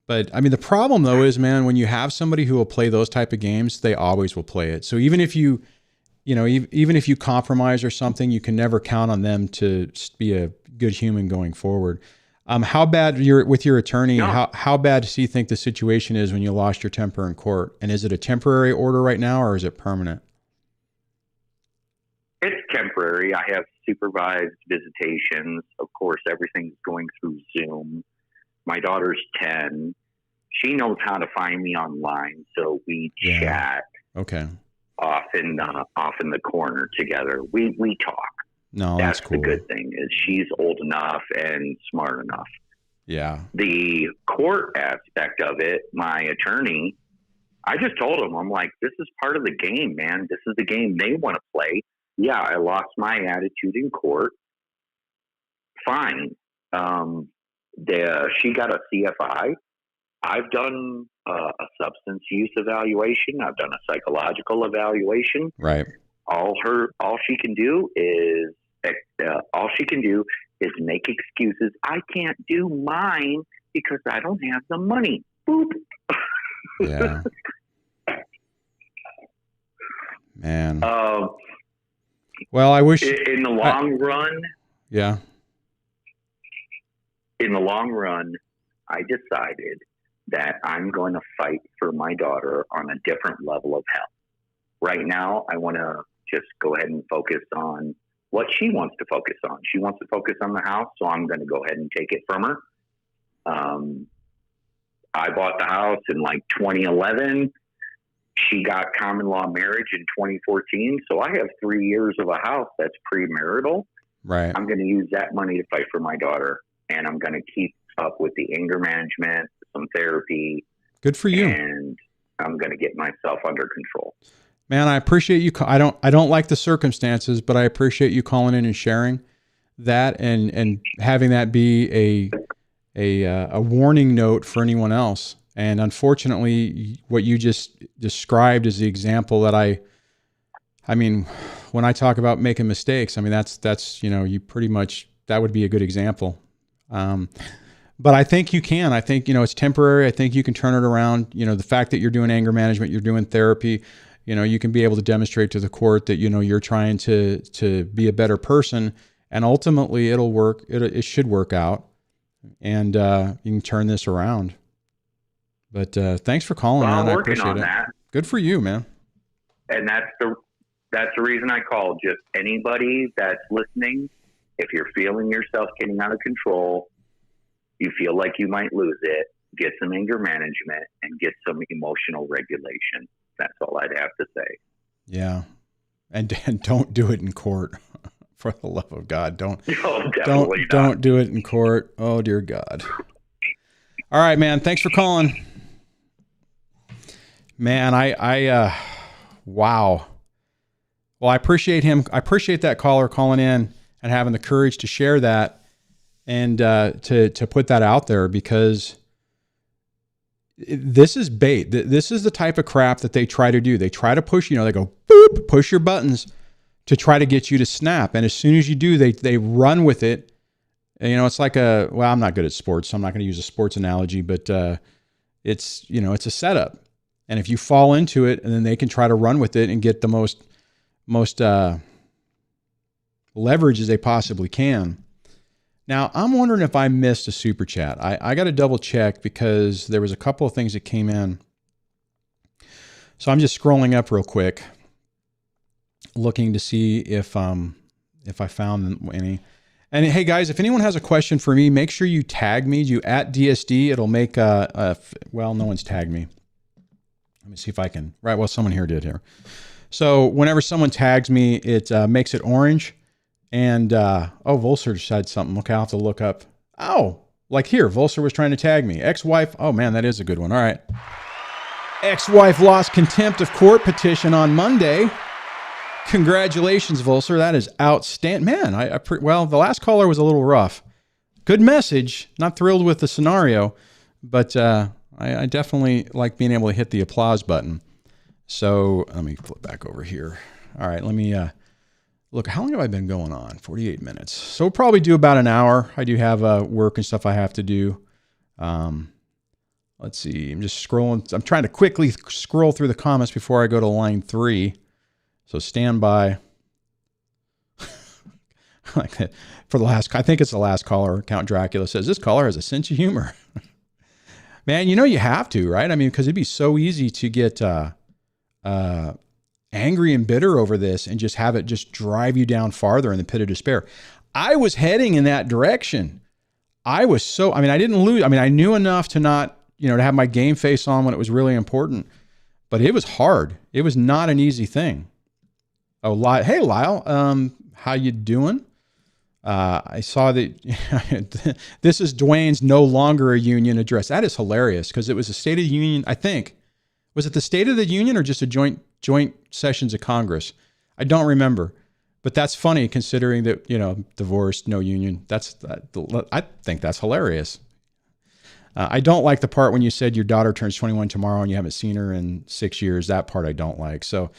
But I mean, the problem though is, man, when you have somebody who will play those type of games, they always will play it. So even if even if you compromise or something, you can never count on them to be a good human going forward. How bad with your attorney? No. How bad does he think the situation is when you lost your temper in court? And is it a temporary order right now, or is it permanent? It's temporary. I have supervised visitations. Of course, everything's going through Zoom. My daughter's 10. She knows how to find me online, so we chat. Okay. Off in the corner together. We talk. No, that's cool. The good thing is she's old enough and smart enough. Yeah. The court aspect of it, my attorney, I just told him, I'm like, this is part of the game, man. This is the game they want to play. Yeah, I lost my attitude in court. Fine. She got a CFI. I've done a substance use evaluation. I've done a psychological evaluation. Right. All she can do is make excuses. I can't do mine because I don't have the money. Boop. Yeah. Man. Well, I wish in the long run. Yeah. In the long run, I decided that I'm going to fight for my daughter on a different level of hell. Right now, I want to just go ahead and focus on what she wants to focus on. She wants to focus on the house, so I'm going to go ahead and take it from her. I bought the house in like 2011. She got common law marriage in 2014. So I have 3 years of a house that's premarital. Right. I'm going to use that money to fight for my daughter, and I'm going to keep up with the anger management, some therapy. Good for you. And I'm going to get myself under control. Man, I appreciate you. I don't like the circumstances, but I appreciate you calling in and sharing that, and having that be a warning note for anyone else. And unfortunately, what you just described is the example that I mean, when I talk about making mistakes, I mean, that's, you know, you pretty much, that would be a good example. But I think you can. I think, you know, it's temporary. I think you can turn it around. You know, the fact that you're doing anger management, you're doing therapy, you know, you can be able to demonstrate to the court that, you know, you're trying to be a better person, and ultimately it'll work. It should work out, and you can turn this around. But thanks for calling, man. I appreciate it. That. Good for you, man. And that's the reason I called. Just anybody that's listening, if you're feeling yourself getting out of control, you feel like you might lose it, get some anger management and get some emotional regulation. That's all I'd have to say. Yeah. And don't do it in court. For the love of God, don't do it in court. Oh dear God. All right, man. Thanks for calling. Man, wow. Well, I appreciate him. I appreciate that caller calling in and having the courage to share that, and to put that out there, because this is bait. This is the type of crap that they try to do. They try to push, you know, they go boop, push your buttons to try to get you to snap. And as soon as you do, they run with it. And, you know, it's like well, I'm not good at sports, so I'm not going to use a sports analogy, but it's, you know, it's a setup. And if you fall into it, and then they can try to run with it and get the most leverage as they possibly can. Now, I'm wondering if I missed a super chat. I got to double check, because there was a couple of things that came in. So I'm just scrolling up real quick, looking to see if I found any. And hey guys, if anyone has a question for me, make sure you tag me. You at DSD. It'll make well, no one's tagged me. Let me see if I can. Right. Well, someone here did here. So whenever someone tags me, it makes it orange. And Volser said something. Okay, I'll have to look up. Oh, like here, Volser was trying to tag me. Ex-wife. Oh man, that is a good one. All right. Ex-wife lost contempt of court petition on Monday. Congratulations, Volser. That is outstanding. Man, well, the last caller was a little rough. Good message. Not thrilled with the scenario, but I definitely like being able to hit the applause button. So let me flip back over here. All right, let me look. How long have I been going on? 48 minutes. So we'll probably do about an hour. I do have work and stuff I have to do. Let's see. I'm just scrolling. I'm trying to quickly scroll through the comments before I go to line 3. So stand by. Like that for the last. I think it's the last caller. Count Dracula says this caller has a sense of humor. Man, you know you have to, right? I mean, because it'd be so easy to get angry and bitter over this and just have it just drive you down farther in the pit of despair. I was heading in that direction. I didn't lose. I mean, I knew enough to not, you know, to have my game face on when it was really important, but it was hard. It was not an easy thing. Oh, hey, Lyle, how you doing? I saw that this is Duane's no longer a union address. That is hilarious, because it was a State of the Union, I think. Was it the State of the Union or just a joint sessions of Congress? I don't remember, but that's funny considering that, you know, divorced, no union. I think that's hilarious. I don't like the part when you said your daughter turns 21 tomorrow and you haven't seen her in 6 years. That part I don't like. So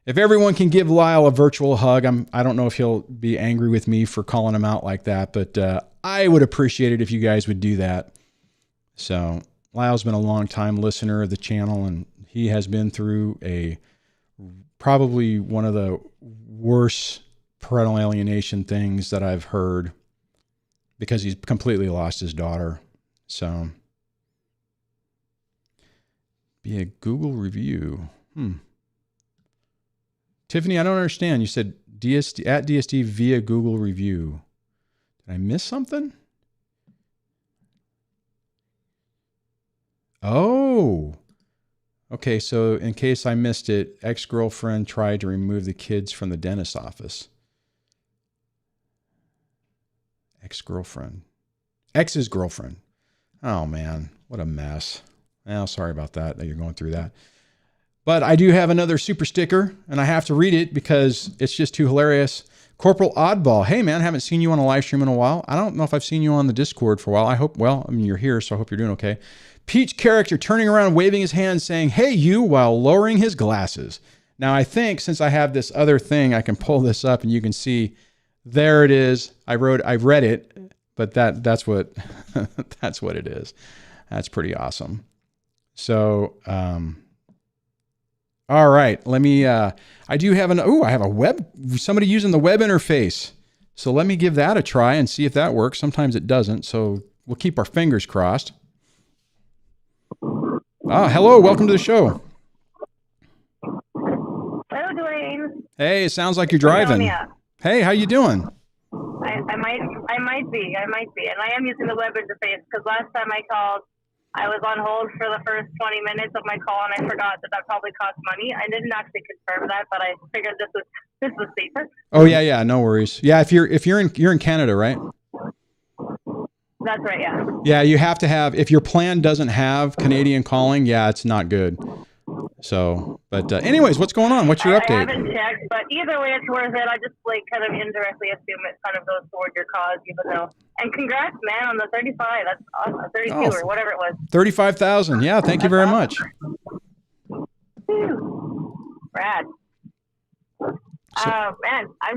if everyone can give Lyle a virtual hug, I don't know if he'll be angry with me for calling him out like that, but I would appreciate it if you guys would do that. So Lyle's been a long time listener of the channel, and he has been through probably one of the worst parental alienation things that I've heard, because he's completely lost his daughter. So be a Google review. Tiffany, I don't understand. You said DSD at DSD via Google review. Did I miss something? Oh, okay. So in case I missed it, ex-girlfriend tried to remove the kids from the dentist's office. Ex-girlfriend. Ex's girlfriend. Oh man, what a mess. Well, sorry about that you're going through that. But I do have another super sticker, and I have to read it because it's just too hilarious. Corporal Oddball. Hey, man, haven't seen you on a live stream in a while. I don't know if I've seen you on the Discord for a while. I hope, well, I mean, you're here, so I hope you're doing okay. Peach character turning around, waving his hand, saying, hey, you, while lowering his glasses. Now, I think since I have this other thing, I can pull this up, and you can see, there it is. I've read it, but that's what, that's what it is. That's pretty awesome. So, all right, let me, I do have I have a web, somebody using the web interface. So let me give that a try and see if that works. Sometimes it doesn't. So we'll keep our fingers crossed. Hello. Welcome to the show. Hello, Duane. Hey, it sounds like you're driving. Hey, how you doing? I might be. And I am using the web interface because last time I called, I was on hold for the first 20 minutes of my call, and I forgot that probably cost money. I didn't actually confirm that, but I figured this was safer. Oh yeah, no worries. Yeah, if you're in Canada, right? That's right. Yeah. Yeah, you have to have, if your plan doesn't have Canadian calling, yeah, it's not good. So, but anyways, what's going on? What's your update? I haven't checked, but either way, it's worth it. I just kind of indirectly assume it kind of goes toward your cause, even though. And congrats, man, on the 35. That's awesome. 32 or whatever it was. 35,000. Yeah, thank you very much. Rad. Man, I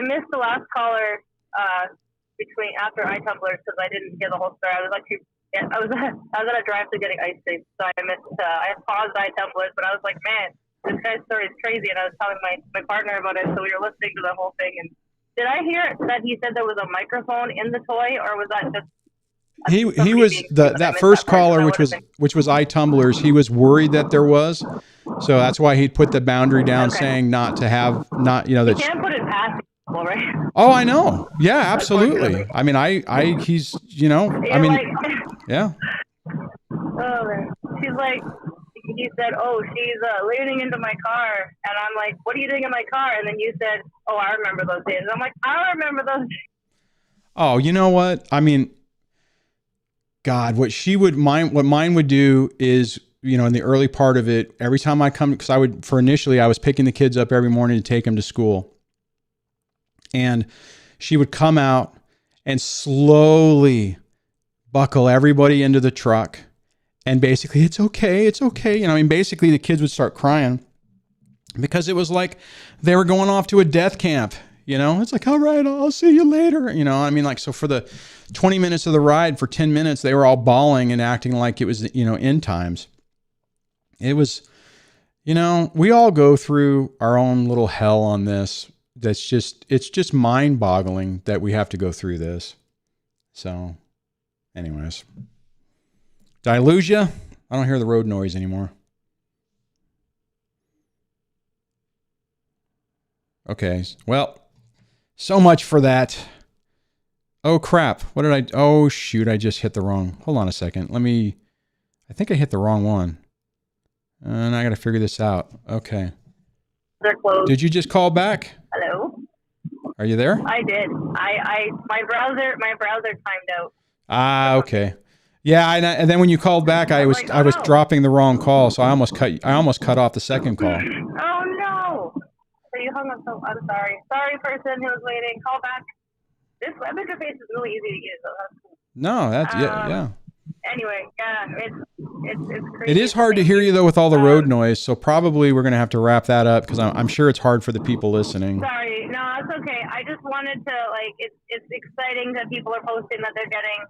missed the last caller after iTumblers because I didn't hear the whole story. I was actually. Yeah, I was at a drive-thru getting ice cream, so I missed. I paused iTumblers, but I was like, man, this guy's story is crazy, and I was telling my partner about it, so we were listening to the whole thing. And did I hear that he said there was a microphone in the toy, or was that just? He was that first caller, which was iTumblers. He was worried that there was, so that's why he put the boundary down, saying not that. You can't put it past people, right? Oh, I know. Yeah, absolutely. I mean, he's, I mean. Yeah. Oh, man. She's like, he said, oh, she's leaning into my car. And I'm like, what are you doing in my car? And then you said, oh, I remember those days. And I'm like, I remember those days. Oh, you know what? I mean, God, what mine would do is, in the early part of it, every time I come, because initially I was picking the kids up every morning to take them to school. And she would come out and slowly buckle everybody into the truck, and basically, it's okay. Basically the kids would start crying because it was like they were going off to a death camp. It's like, all right, I'll see you later. So for the 20 minutes of the ride, for 10 minutes, they were all bawling and acting like it was, end times. It was, we all go through our own little hell on this. It's just mind boggling that we have to go through this. So anyways, did I lose you? I don't hear the road noise anymore. Okay. Well, so much for that. Oh crap. Oh shoot. I just hit the wrong. Hold on a second. I think I hit the wrong one. And I got to figure this out. Okay. They're closed. Did you just call back? Hello? Are you there? I did. My browser timed out. Okay. Yeah, and then when you called back, I was dropping the wrong call, so I almost cut off the second call. Oh no! So you hung up. So I'm sorry. Sorry, person who was waiting. Call back. This web interface is really easy to use. So that's cool. No, that's yeah. Anyway, yeah, it's crazy. It is hard to hear you though with all the road noise, so probably we're gonna have to wrap that up because I'm sure it's hard for the people listening. Sorry, no, that's okay. I just wanted to it's exciting that people are posting that they're getting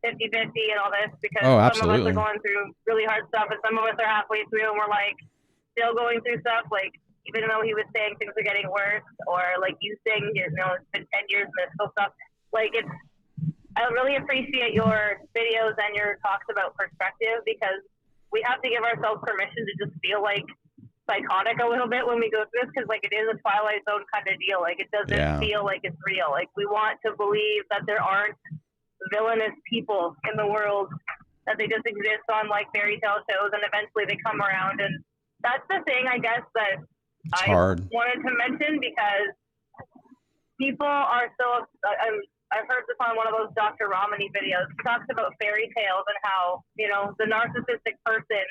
50-50 and all this because some of us are going through really hard stuff and some of us are halfway through and we're still going through stuff. Even though he was saying things are getting worse, or you saying it's been 10 years and there's still stuff. I really appreciate your videos and your talks about perspective because we have to give ourselves permission to just feel like psychotic a little bit when we go through this, because like it is a Twilight Zone kind of deal. Like it doesn't feel like it's real. Like we want to believe that there aren't villainous people in the world, that they just exist on like fairy tale shows, and eventually they come around. And that's the thing, I guess, that I wanted to mention, because people are so. I've heard this on one of those Dr. Romney videos. He talks about fairy tales and how, you know, the narcissistic person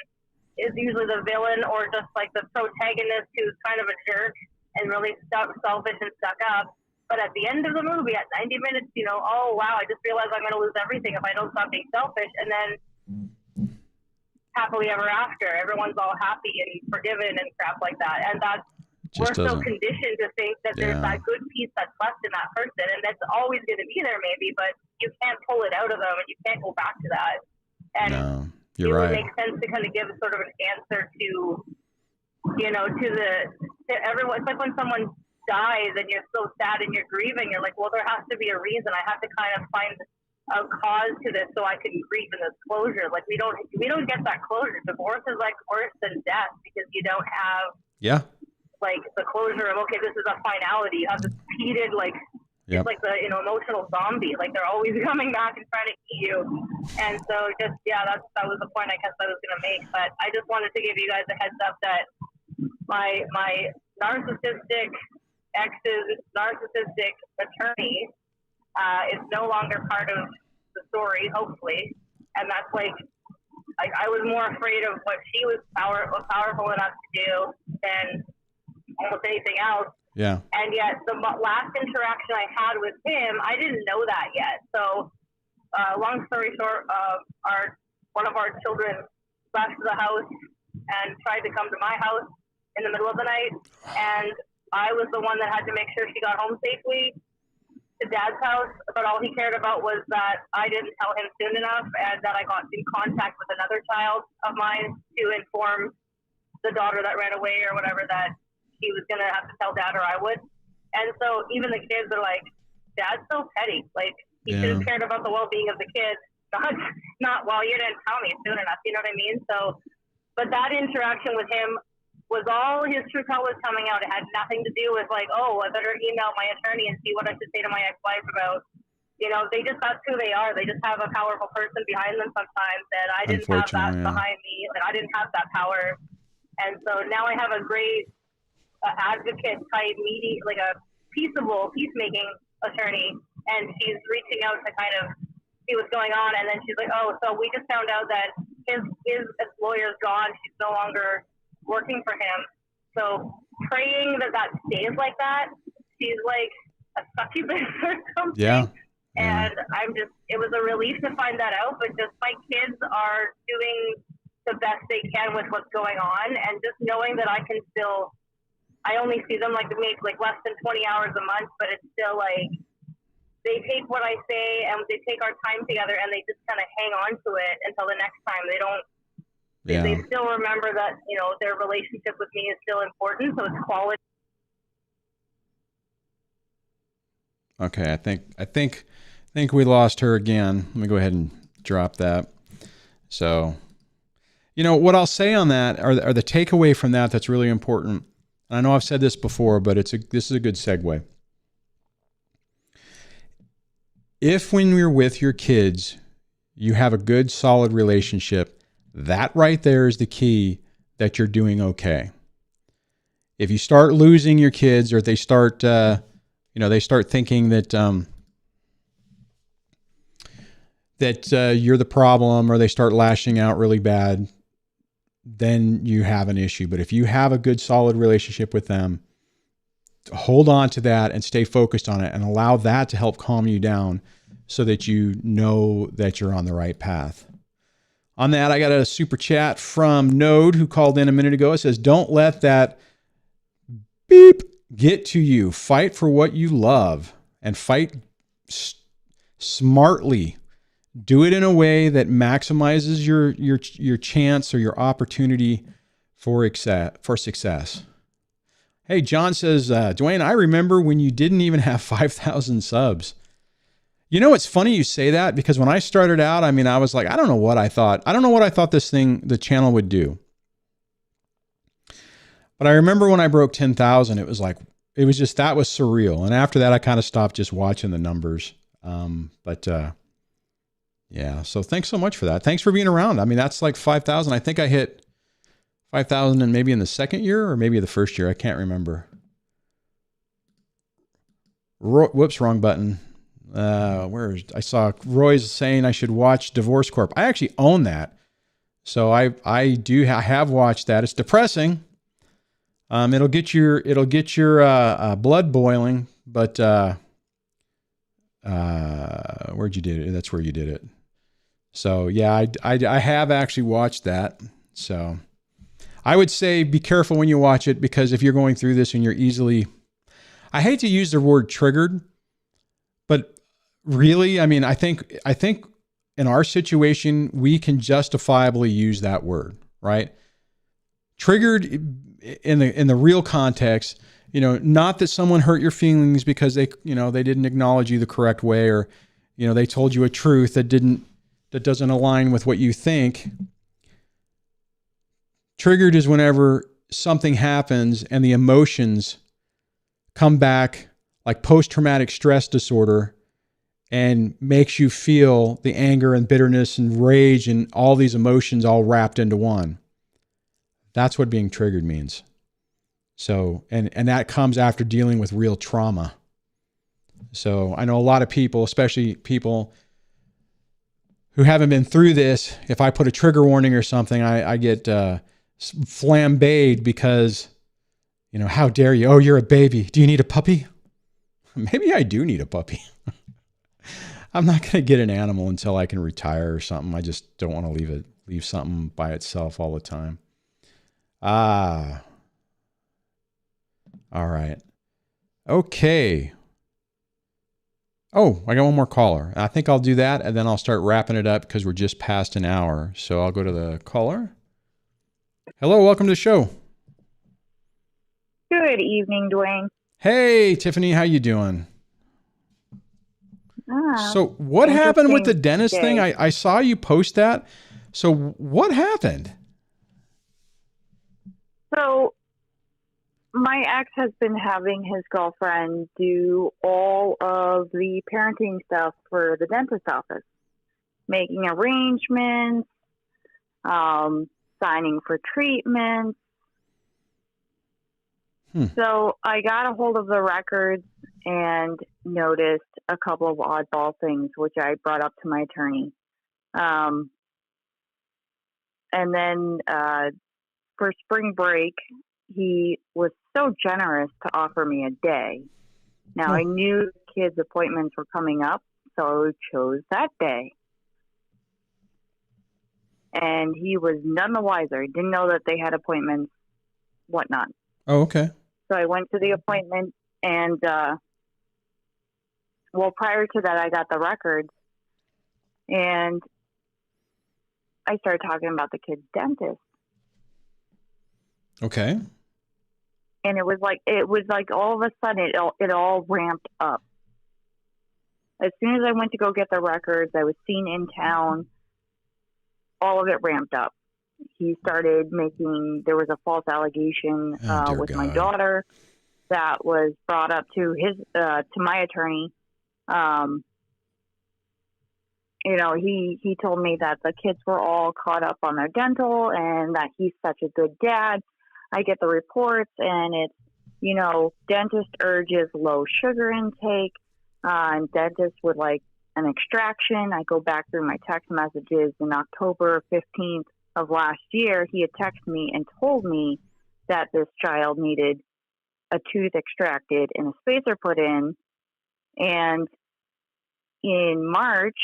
is usually the villain or just like the protagonist who's kind of a jerk and really selfish and stuck up. But at the end of the movie, at 90 minutes, you know, oh, wow, I just realized I'm going to lose everything if I don't stop being selfish. And then happily ever after, everyone's all happy and forgiven and crap like that. And that's, we're so conditioned to think that there's that good piece that's left in that person, and that's always going to be there maybe, but you can't pull it out of them and you can't go back to that. And it would make sense to kind of give sort of an answer to, you know, to everyone. It's like when someone dies and you're so sad and you're grieving, you're like, well, there has to be a reason. I have to kind of find a cause to this so I can grieve in this closure. Like we don't get that closure. Divorce is like worse than death, because you don't have like the closure of, okay, this is a finality. You have this repeated, like, it's like the, you know, emotional zombie. Like they're always coming back and trying to eat you. And so just, that was the point I guess I was going to make. But I just wanted to give you guys a heads up that my narcissistic ex's narcissistic attorney is no longer part of the story, hopefully. And that's like I was more afraid of what she was powerful enough to do than almost anything else. Yeah. And yet the last interaction I had with him, I didn't know that yet. So long story short, one of our children left the house and tried to come to my house in the middle of the night. And I was the one that had to make sure she got home safely to Dad's house. But all he cared about was that I didn't tell him soon enough, and that I got in contact with another child of mine to inform the daughter that ran away or whatever that he was going to have to tell Dad or I would. And so even the kids are like, Dad's so petty. Like, he should have cared about the well-being of the kids. Not, well, you didn't tell me soon enough. You know what I mean? So, but that interaction with him was all his true colors coming out. It had nothing to do with like, oh, I better email my attorney and see what I should say to my ex-wife about, you know, that's who they are. They just have a powerful person behind them sometimes. And I didn't have that behind me. And I didn't have that power. And so now I have a great advocate type like a peacemaking attorney, and she's reaching out to kind of see what's going on. And then she's like, oh, so we just found out that his lawyer's gone. She's no longer working for him. So praying that stays like that. She's like a succubus or something. Yeah. And it was a relief to find that out, but just my kids are doing the best they can with what's going on, and just knowing that I only see them like less than 20 hours a month, but it's still like they take what I say and they take our time together, and they just kind of hang on to it until the next time. They don't. They still remember that, you know, their relationship with me is still important, so it's quality. Okay, I think we lost her again. Let me go ahead and drop that. So, you know what I'll say on that, are the takeaway from that's really important. I know I've said this before, but this is a good segue. If when you're with your kids, you have a good, solid relationship, that right there is the key that you're doing okay. If you start losing your kids, or they start, they start thinking that you're the problem, or they start lashing out really bad, then you have an issue. But if you have a good, solid relationship with them, hold on to that and stay focused on it, and allow that to help calm you down so that you know that you're on the right path. On that, I got a super chat from Node, who called in a minute ago. It says, don't let that beep get to you. Fight for what you love, and fight smartly. Do it in a way that maximizes your chance or your opportunity for success. Hey, John says, Duane, I remember when you didn't even have 5,000 subs. You know, it's funny you say that, because when I started out, I mean, I was like, I don't know what I thought. I don't know what I thought the channel would do. But I remember when I broke 10,000, it was like, it was just, that was surreal. And after that, I kind of stopped just watching the numbers. Yeah. So thanks so much for that. Thanks for being around. I mean, that's like 5,000. I think I hit 5,000 and maybe in the second year or maybe the first year. I can't remember. Whoops, wrong button. I saw Roy's saying I should watch Divorce Corp. I actually own that. So I have watched that. It's depressing. It'll get your blood boiling, but where'd you did it? That's where you did it. So yeah, I have actually watched that. So I would say be careful when you watch it, because if you're going through this and you're easily, I hate to use the word triggered, but really, I mean, I think in our situation, we can justifiably use that word, right? Triggered in the real context, not that someone hurt your feelings because they didn't acknowledge you the correct way, or, they told you a truth that doesn't align with what you think. Triggered is whenever something happens and the emotions come back like post-traumatic stress disorder and makes you feel the anger and bitterness and rage and all these emotions all wrapped into one. That's what being triggered means. So, and that comes after dealing with real trauma. So I know a lot of people, especially people who haven't been through this, if I put a trigger warning or something, I get flambéed because, how dare you? Oh, you're a baby. Do you need a puppy? Maybe I do need a puppy. I'm not going to get an animal until I can retire or something. I just don't want to leave something by itself all the time. All right. Okay. Oh, I got one more caller. I think I'll do that, and then I'll start wrapping it up because we're just past an hour. So I'll go to the caller. Hello, welcome to the show. Good evening, Duane. Hey, Tiffany, how you doing? So what happened with the dentist thing? I saw you post that. So what happened? So my ex has been having his girlfriend do all of the parenting stuff for the dentist office, making arrangements, signing for treatments. So I got a hold of the records and noticed a couple of oddball things, which I brought up to my attorney. And then for spring break, he was so generous to offer me a day. Now, I knew kids' appointments were coming up, so I chose that day. And he was none the wiser. He didn't know that they had appointments, whatnot. Oh, okay. So I went to the appointment, and, prior to that, I got the records, and I started talking about the kid's dentist. Okay. And it was like all of a sudden it all ramped up. As soon as I went to go get the records, I was seen in town. All of it ramped up. He started there was a false allegation with my daughter that was brought up to my attorney. He told me that the kids were all caught up on their dental and that he's such a good dad. I get the reports and it's, dentist urges low sugar intake, and dentist would like an extraction. I go back through my text messages in October 15th of last year. He had texted me and told me that this child needed a tooth extracted and a spacer put in. And in March,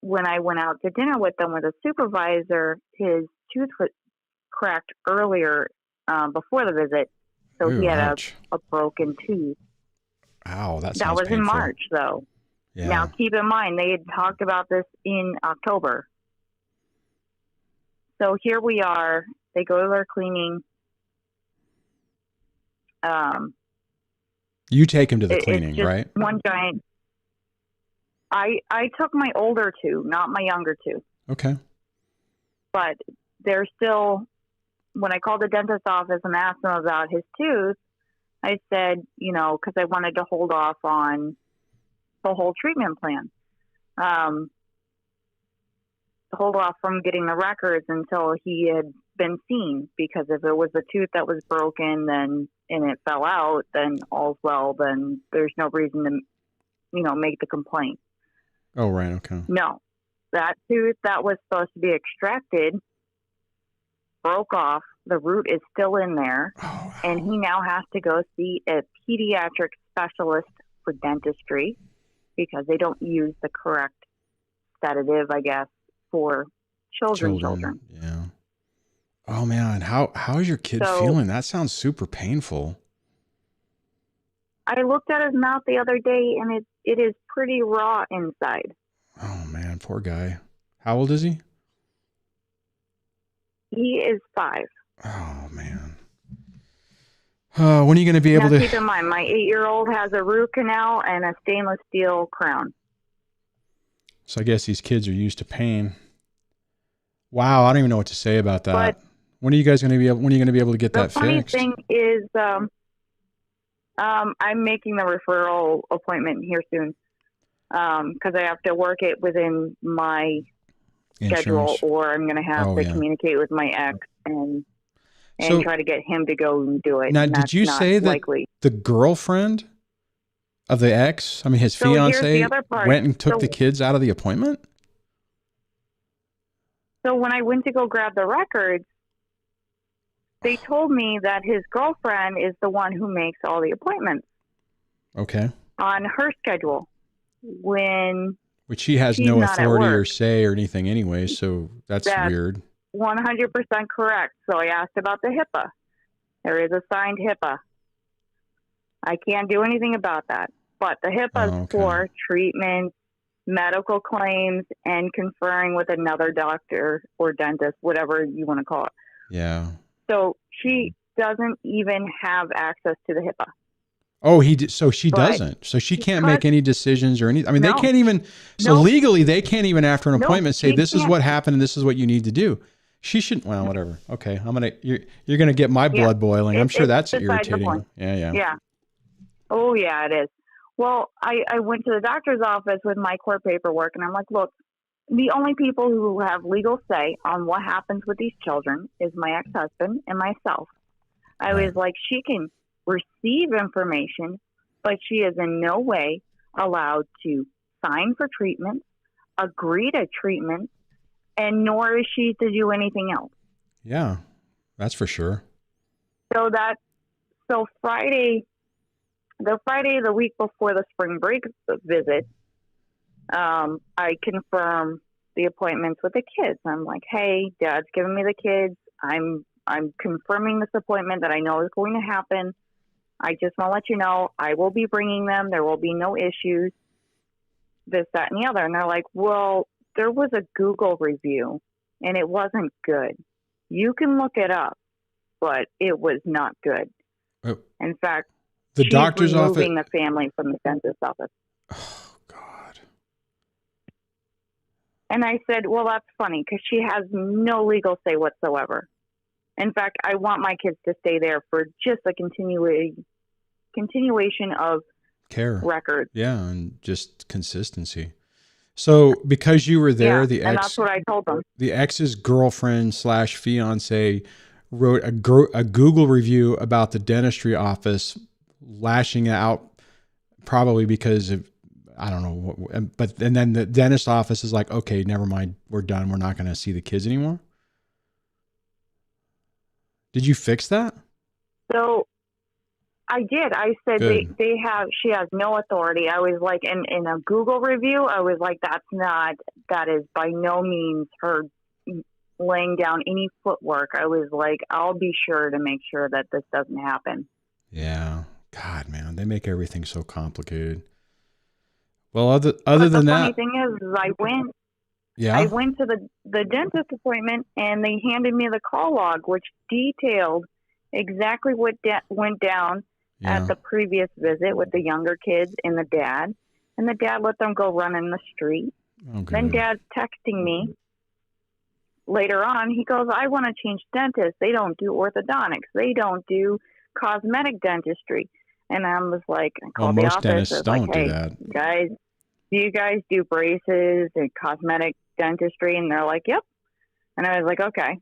when I went out to dinner with them with a supervisor, his tooth was cracked earlier before the visit. So he had a broken tooth. Ow, that was painful. In March, though. Yeah. Now, keep in mind, they had talked about this in October. So here we are. They go to their cleaning. You take him to the cleaning, right? One giant. I took my older two, not my younger two. Okay. But they're still when I called the dentist's office and asked them about his tooth, I said, you know, because I wanted to hold off on the whole treatment plan. Hold off from getting the records until he had been seen, because if it was a tooth that was broken and it fell out, then all's well, then there's no reason to, you know, make the complaint. Oh, right. Okay. No, that tooth that was supposed to be extracted broke off. The root is still in there. Oh, wow. And he now has to go see a pediatric specialist for dentistry because they don't use the correct sedative, I guess, for children. Yeah. Oh man, how's your kid feeling? That sounds super painful. I looked at his mouth the other day, and it is pretty raw inside. Oh man, poor guy. How old is he? He is 5. Oh man. When are you going to be able to? Keep in mind, my 8-year-old has a root canal and a stainless steel crown. So I guess these kids are used to pain. Wow, I don't even know what to say about that. But when are you guys going to be able? When are you going to be able to get that fixed? The funny thing is, I'm making the referral appointment here soon because I have to work it within my schedule, or I'm going to have to communicate with my ex and try to get him to go and do it. Now, did you say that the girlfriend of the ex, I mean his fiance, went and took the kids out of the appointment? So when I went to go grab the records, they told me that his girlfriend is the one who makes all the appointments. Okay. On her schedule. Which she has no authority or say or anything anyway, so that's weird. 100% correct. So I asked about the HIPAA. There is a signed HIPAA. I can't do anything about that. But the HIPAA is for treatment, medical claims, and conferring with another doctor or dentist, whatever you want to call it. Yeah. So she doesn't even have access to the HIPAA. Oh, so she doesn't. So she can't make any decisions or anything. I mean, they can't even. So legally, they can't even after an appointment say this is what happened and this is what you need to do. She shouldn't. Well, whatever. Okay, you're gonna get my blood boiling. I'm sure that's irritating. Yeah. Oh yeah, it is. Well, I went to the doctor's office with my court paperwork, and I'm like, look, the only people who have legal say on what happens with these children is my ex-husband and myself. I was like, she can receive information, but she is in no way allowed to sign for treatment, agree to treatment, and nor is she to do anything else. Yeah, that's for sure. So Friday, the week before the spring break visit, I confirm the appointments with the kids. I'm like, hey, Dad's giving me the kids. I'm confirming this appointment that I know is going to happen. I just want to let you know I will be bringing them. There will be no issues, this, that, and the other. And they're like, well, there was a Google review, and it wasn't good. You can look it up, but it was not good. Oh. In fact, the doctor's office removing the family from the dentist's office. Oh, God. And I said, well, that's funny because she has no legal say whatsoever. In fact, I want my kids to stay there for just a continuation of care records. Yeah, and just consistency. So because you were there, and that's what I told them. The ex's girlfriend / fiance wrote a Google review about the dentistry office, lashing out probably because of, I don't know, and then the dentist office is like, okay, never mind, we're done. We're not going to see the kids anymore. Did you fix that? So I did. I said she has no authority. I was like, in a Google review, I was like, that is by no means her laying down any footwork. I was like, I'll be sure to make sure that this doesn't happen. Yeah. God, man, they make everything so complicated. Well, other than that, the funny thing is I went to the dentist appointment, and they handed me the call log, which detailed exactly what went down at the previous visit with the younger kids and the dad. And the dad let them go run in the street. Okay. Then Dad's texting me later on, he goes, I want to change dentists. They don't do orthodontics. They don't do cosmetic dentistry. And I was like, I called the office. Most dentists don't do that. Guys, do you guys do braces and cosmetic dentistry? And they're like, yep. And I was like, okay,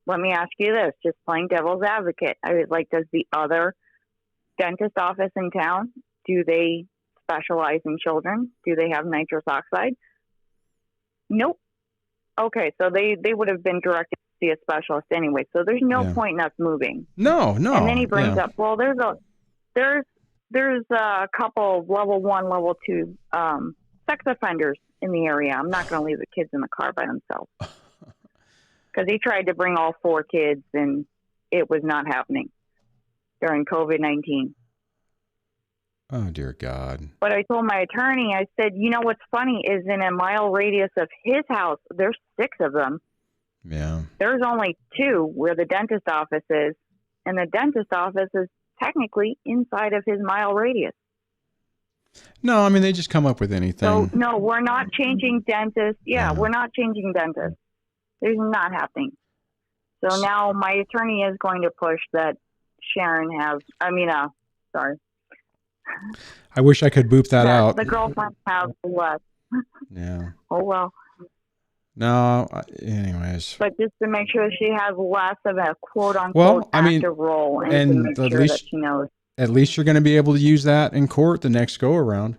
let me ask you this, just playing devil's advocate. I was like, does the other dentist office in town, do they specialize in children? Do they have nitrous oxide? Nope. Okay, so they would have been directed to see a specialist anyway. So there's no point in us moving. No. And then he brings up, well, there's a couple level 1, level 2 sex offenders in the area. I'm not going to leave the kids in the car by themselves. Because he tried to bring all 4 kids, and it was not happening during COVID-19. Oh, dear God. But I told my attorney, I said, you know what's funny is in a mile radius of his house, there's 6 of them. Yeah. There's only 2 where the dentist office is, and the dentist office is technically inside of his mile radius. No, I mean, they just come up with anything. So, no, we're not changing dentists. Yeah, we're not changing dentists. There's not happening. So now my attorney is going to push that Sharon sorry. I wish I could boop that out. The girlfriend have less. Yeah. Oh, well. No, anyways. But just to make sure she has less of a quote-unquote active role and to make sure that she knows. At least you're going to be able to use that in court the next go-around.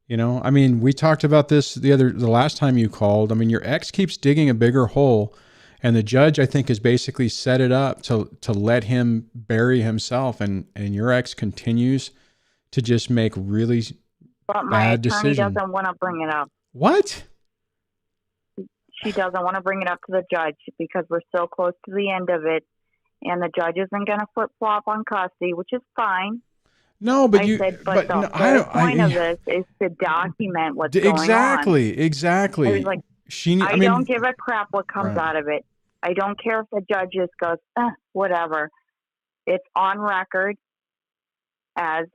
You know, I mean, we talked about this the last time you called. I mean, your ex keeps digging a bigger hole, and the judge, I think, has basically set it up to let him bury himself, and your ex continues to just make really bad decisions. But my attorney doesn't want to bring it up. What? She doesn't want to bring it up to the judge because we're so close to the end of it, and the judge isn't going to flip-flop on custody, which is fine. No, but the point of this is to document what's going on. Exactly. I was like, I don't give a crap what comes out of it. I don't care if the judge just goes, whatever. It's on record as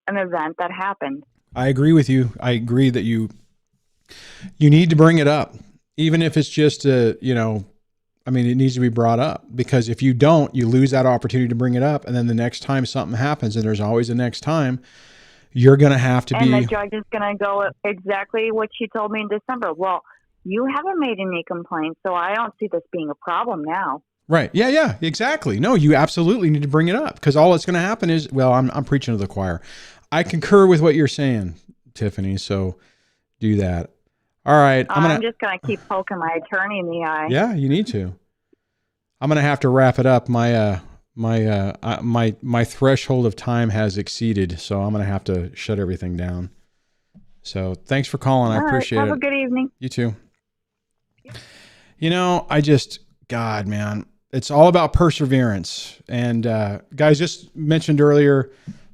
an event that happened. I agree with you. I agree that you need to bring it up, even if it's just it needs to be brought up, because if you don't, you lose that opportunity to bring it up. And then the next time something happens, and there's always a next time, you're going to have to And the judge is going to go exactly what she told me in December. Well, you haven't made any complaints, so I don't see this being a problem now. Right. Yeah, exactly. No, you absolutely need to bring it up, because all that's going to happen is, well, I'm preaching to the choir. I concur with what you're saying, Tiffany. So do that. All right. I'm just going to keep poking my attorney in the eye. Yeah, you need to. I'm going to have to wrap it up. My threshold of time has exceeded, so I'm going to have to shut everything down. So thanks for calling. I appreciate it. Have a good evening. You too. You know, God, man, it's all about perseverance. And guys, just mentioned earlier,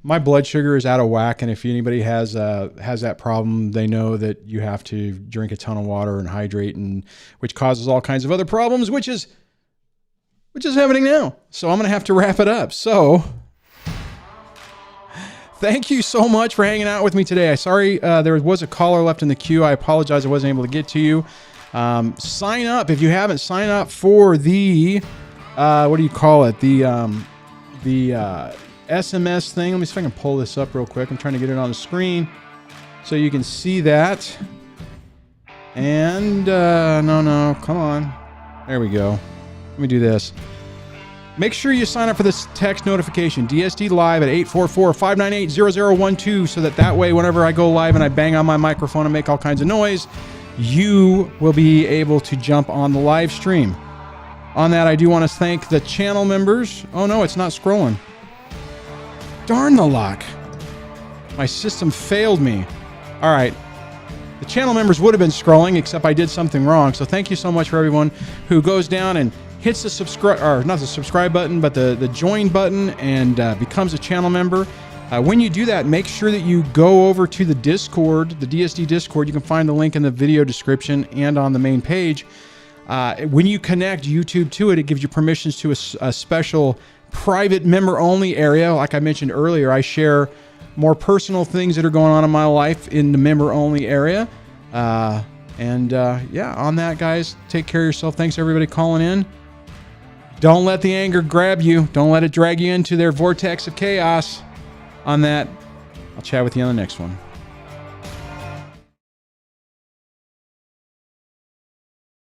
my blood sugar is out of whack, and if anybody has that problem, they know that you have to drink a ton of water and hydrate, and which causes all kinds of other problems, which is happening now. So I'm going to have to wrap it up. So thank you so much for hanging out with me today. Sorry there was a caller left in the queue. I apologize I wasn't able to get to you. Sign up if you haven't signed up for the what do you call it? The SMS thing. Let me see if I can pull this up real quick. I'm trying to get it on the screen so you can see that. And no, come on. There we go. Let me do this. Make sure you sign up for this text notification, DSD Live at 844-598-0012, so that way whenever I go live and I bang on my microphone and make all kinds of noise, you will be able to jump on the live stream. On that, I do want to thank the channel members. Oh no, it's not scrolling. Darn the luck. My system failed me. All right. The channel members would have been scrolling, except I did something wrong. So thank you so much for everyone who goes down and hits the subscribe, or not the subscribe button, but the join button and becomes a channel member. When you do that, make sure that you go over to the Discord, the DSD Discord. You can find the link in the video description and on the main page. When you connect YouTube to it, it gives you permissions to a special private member-only area. Like I mentioned earlier, I share more personal things that are going on in my life in the member-only area. And yeah, on that, guys, take care of yourself. Thanks everybody calling in. Don't let the anger grab you. Don't let it drag you into their vortex of chaos. On that, I'll chat with you on the next one.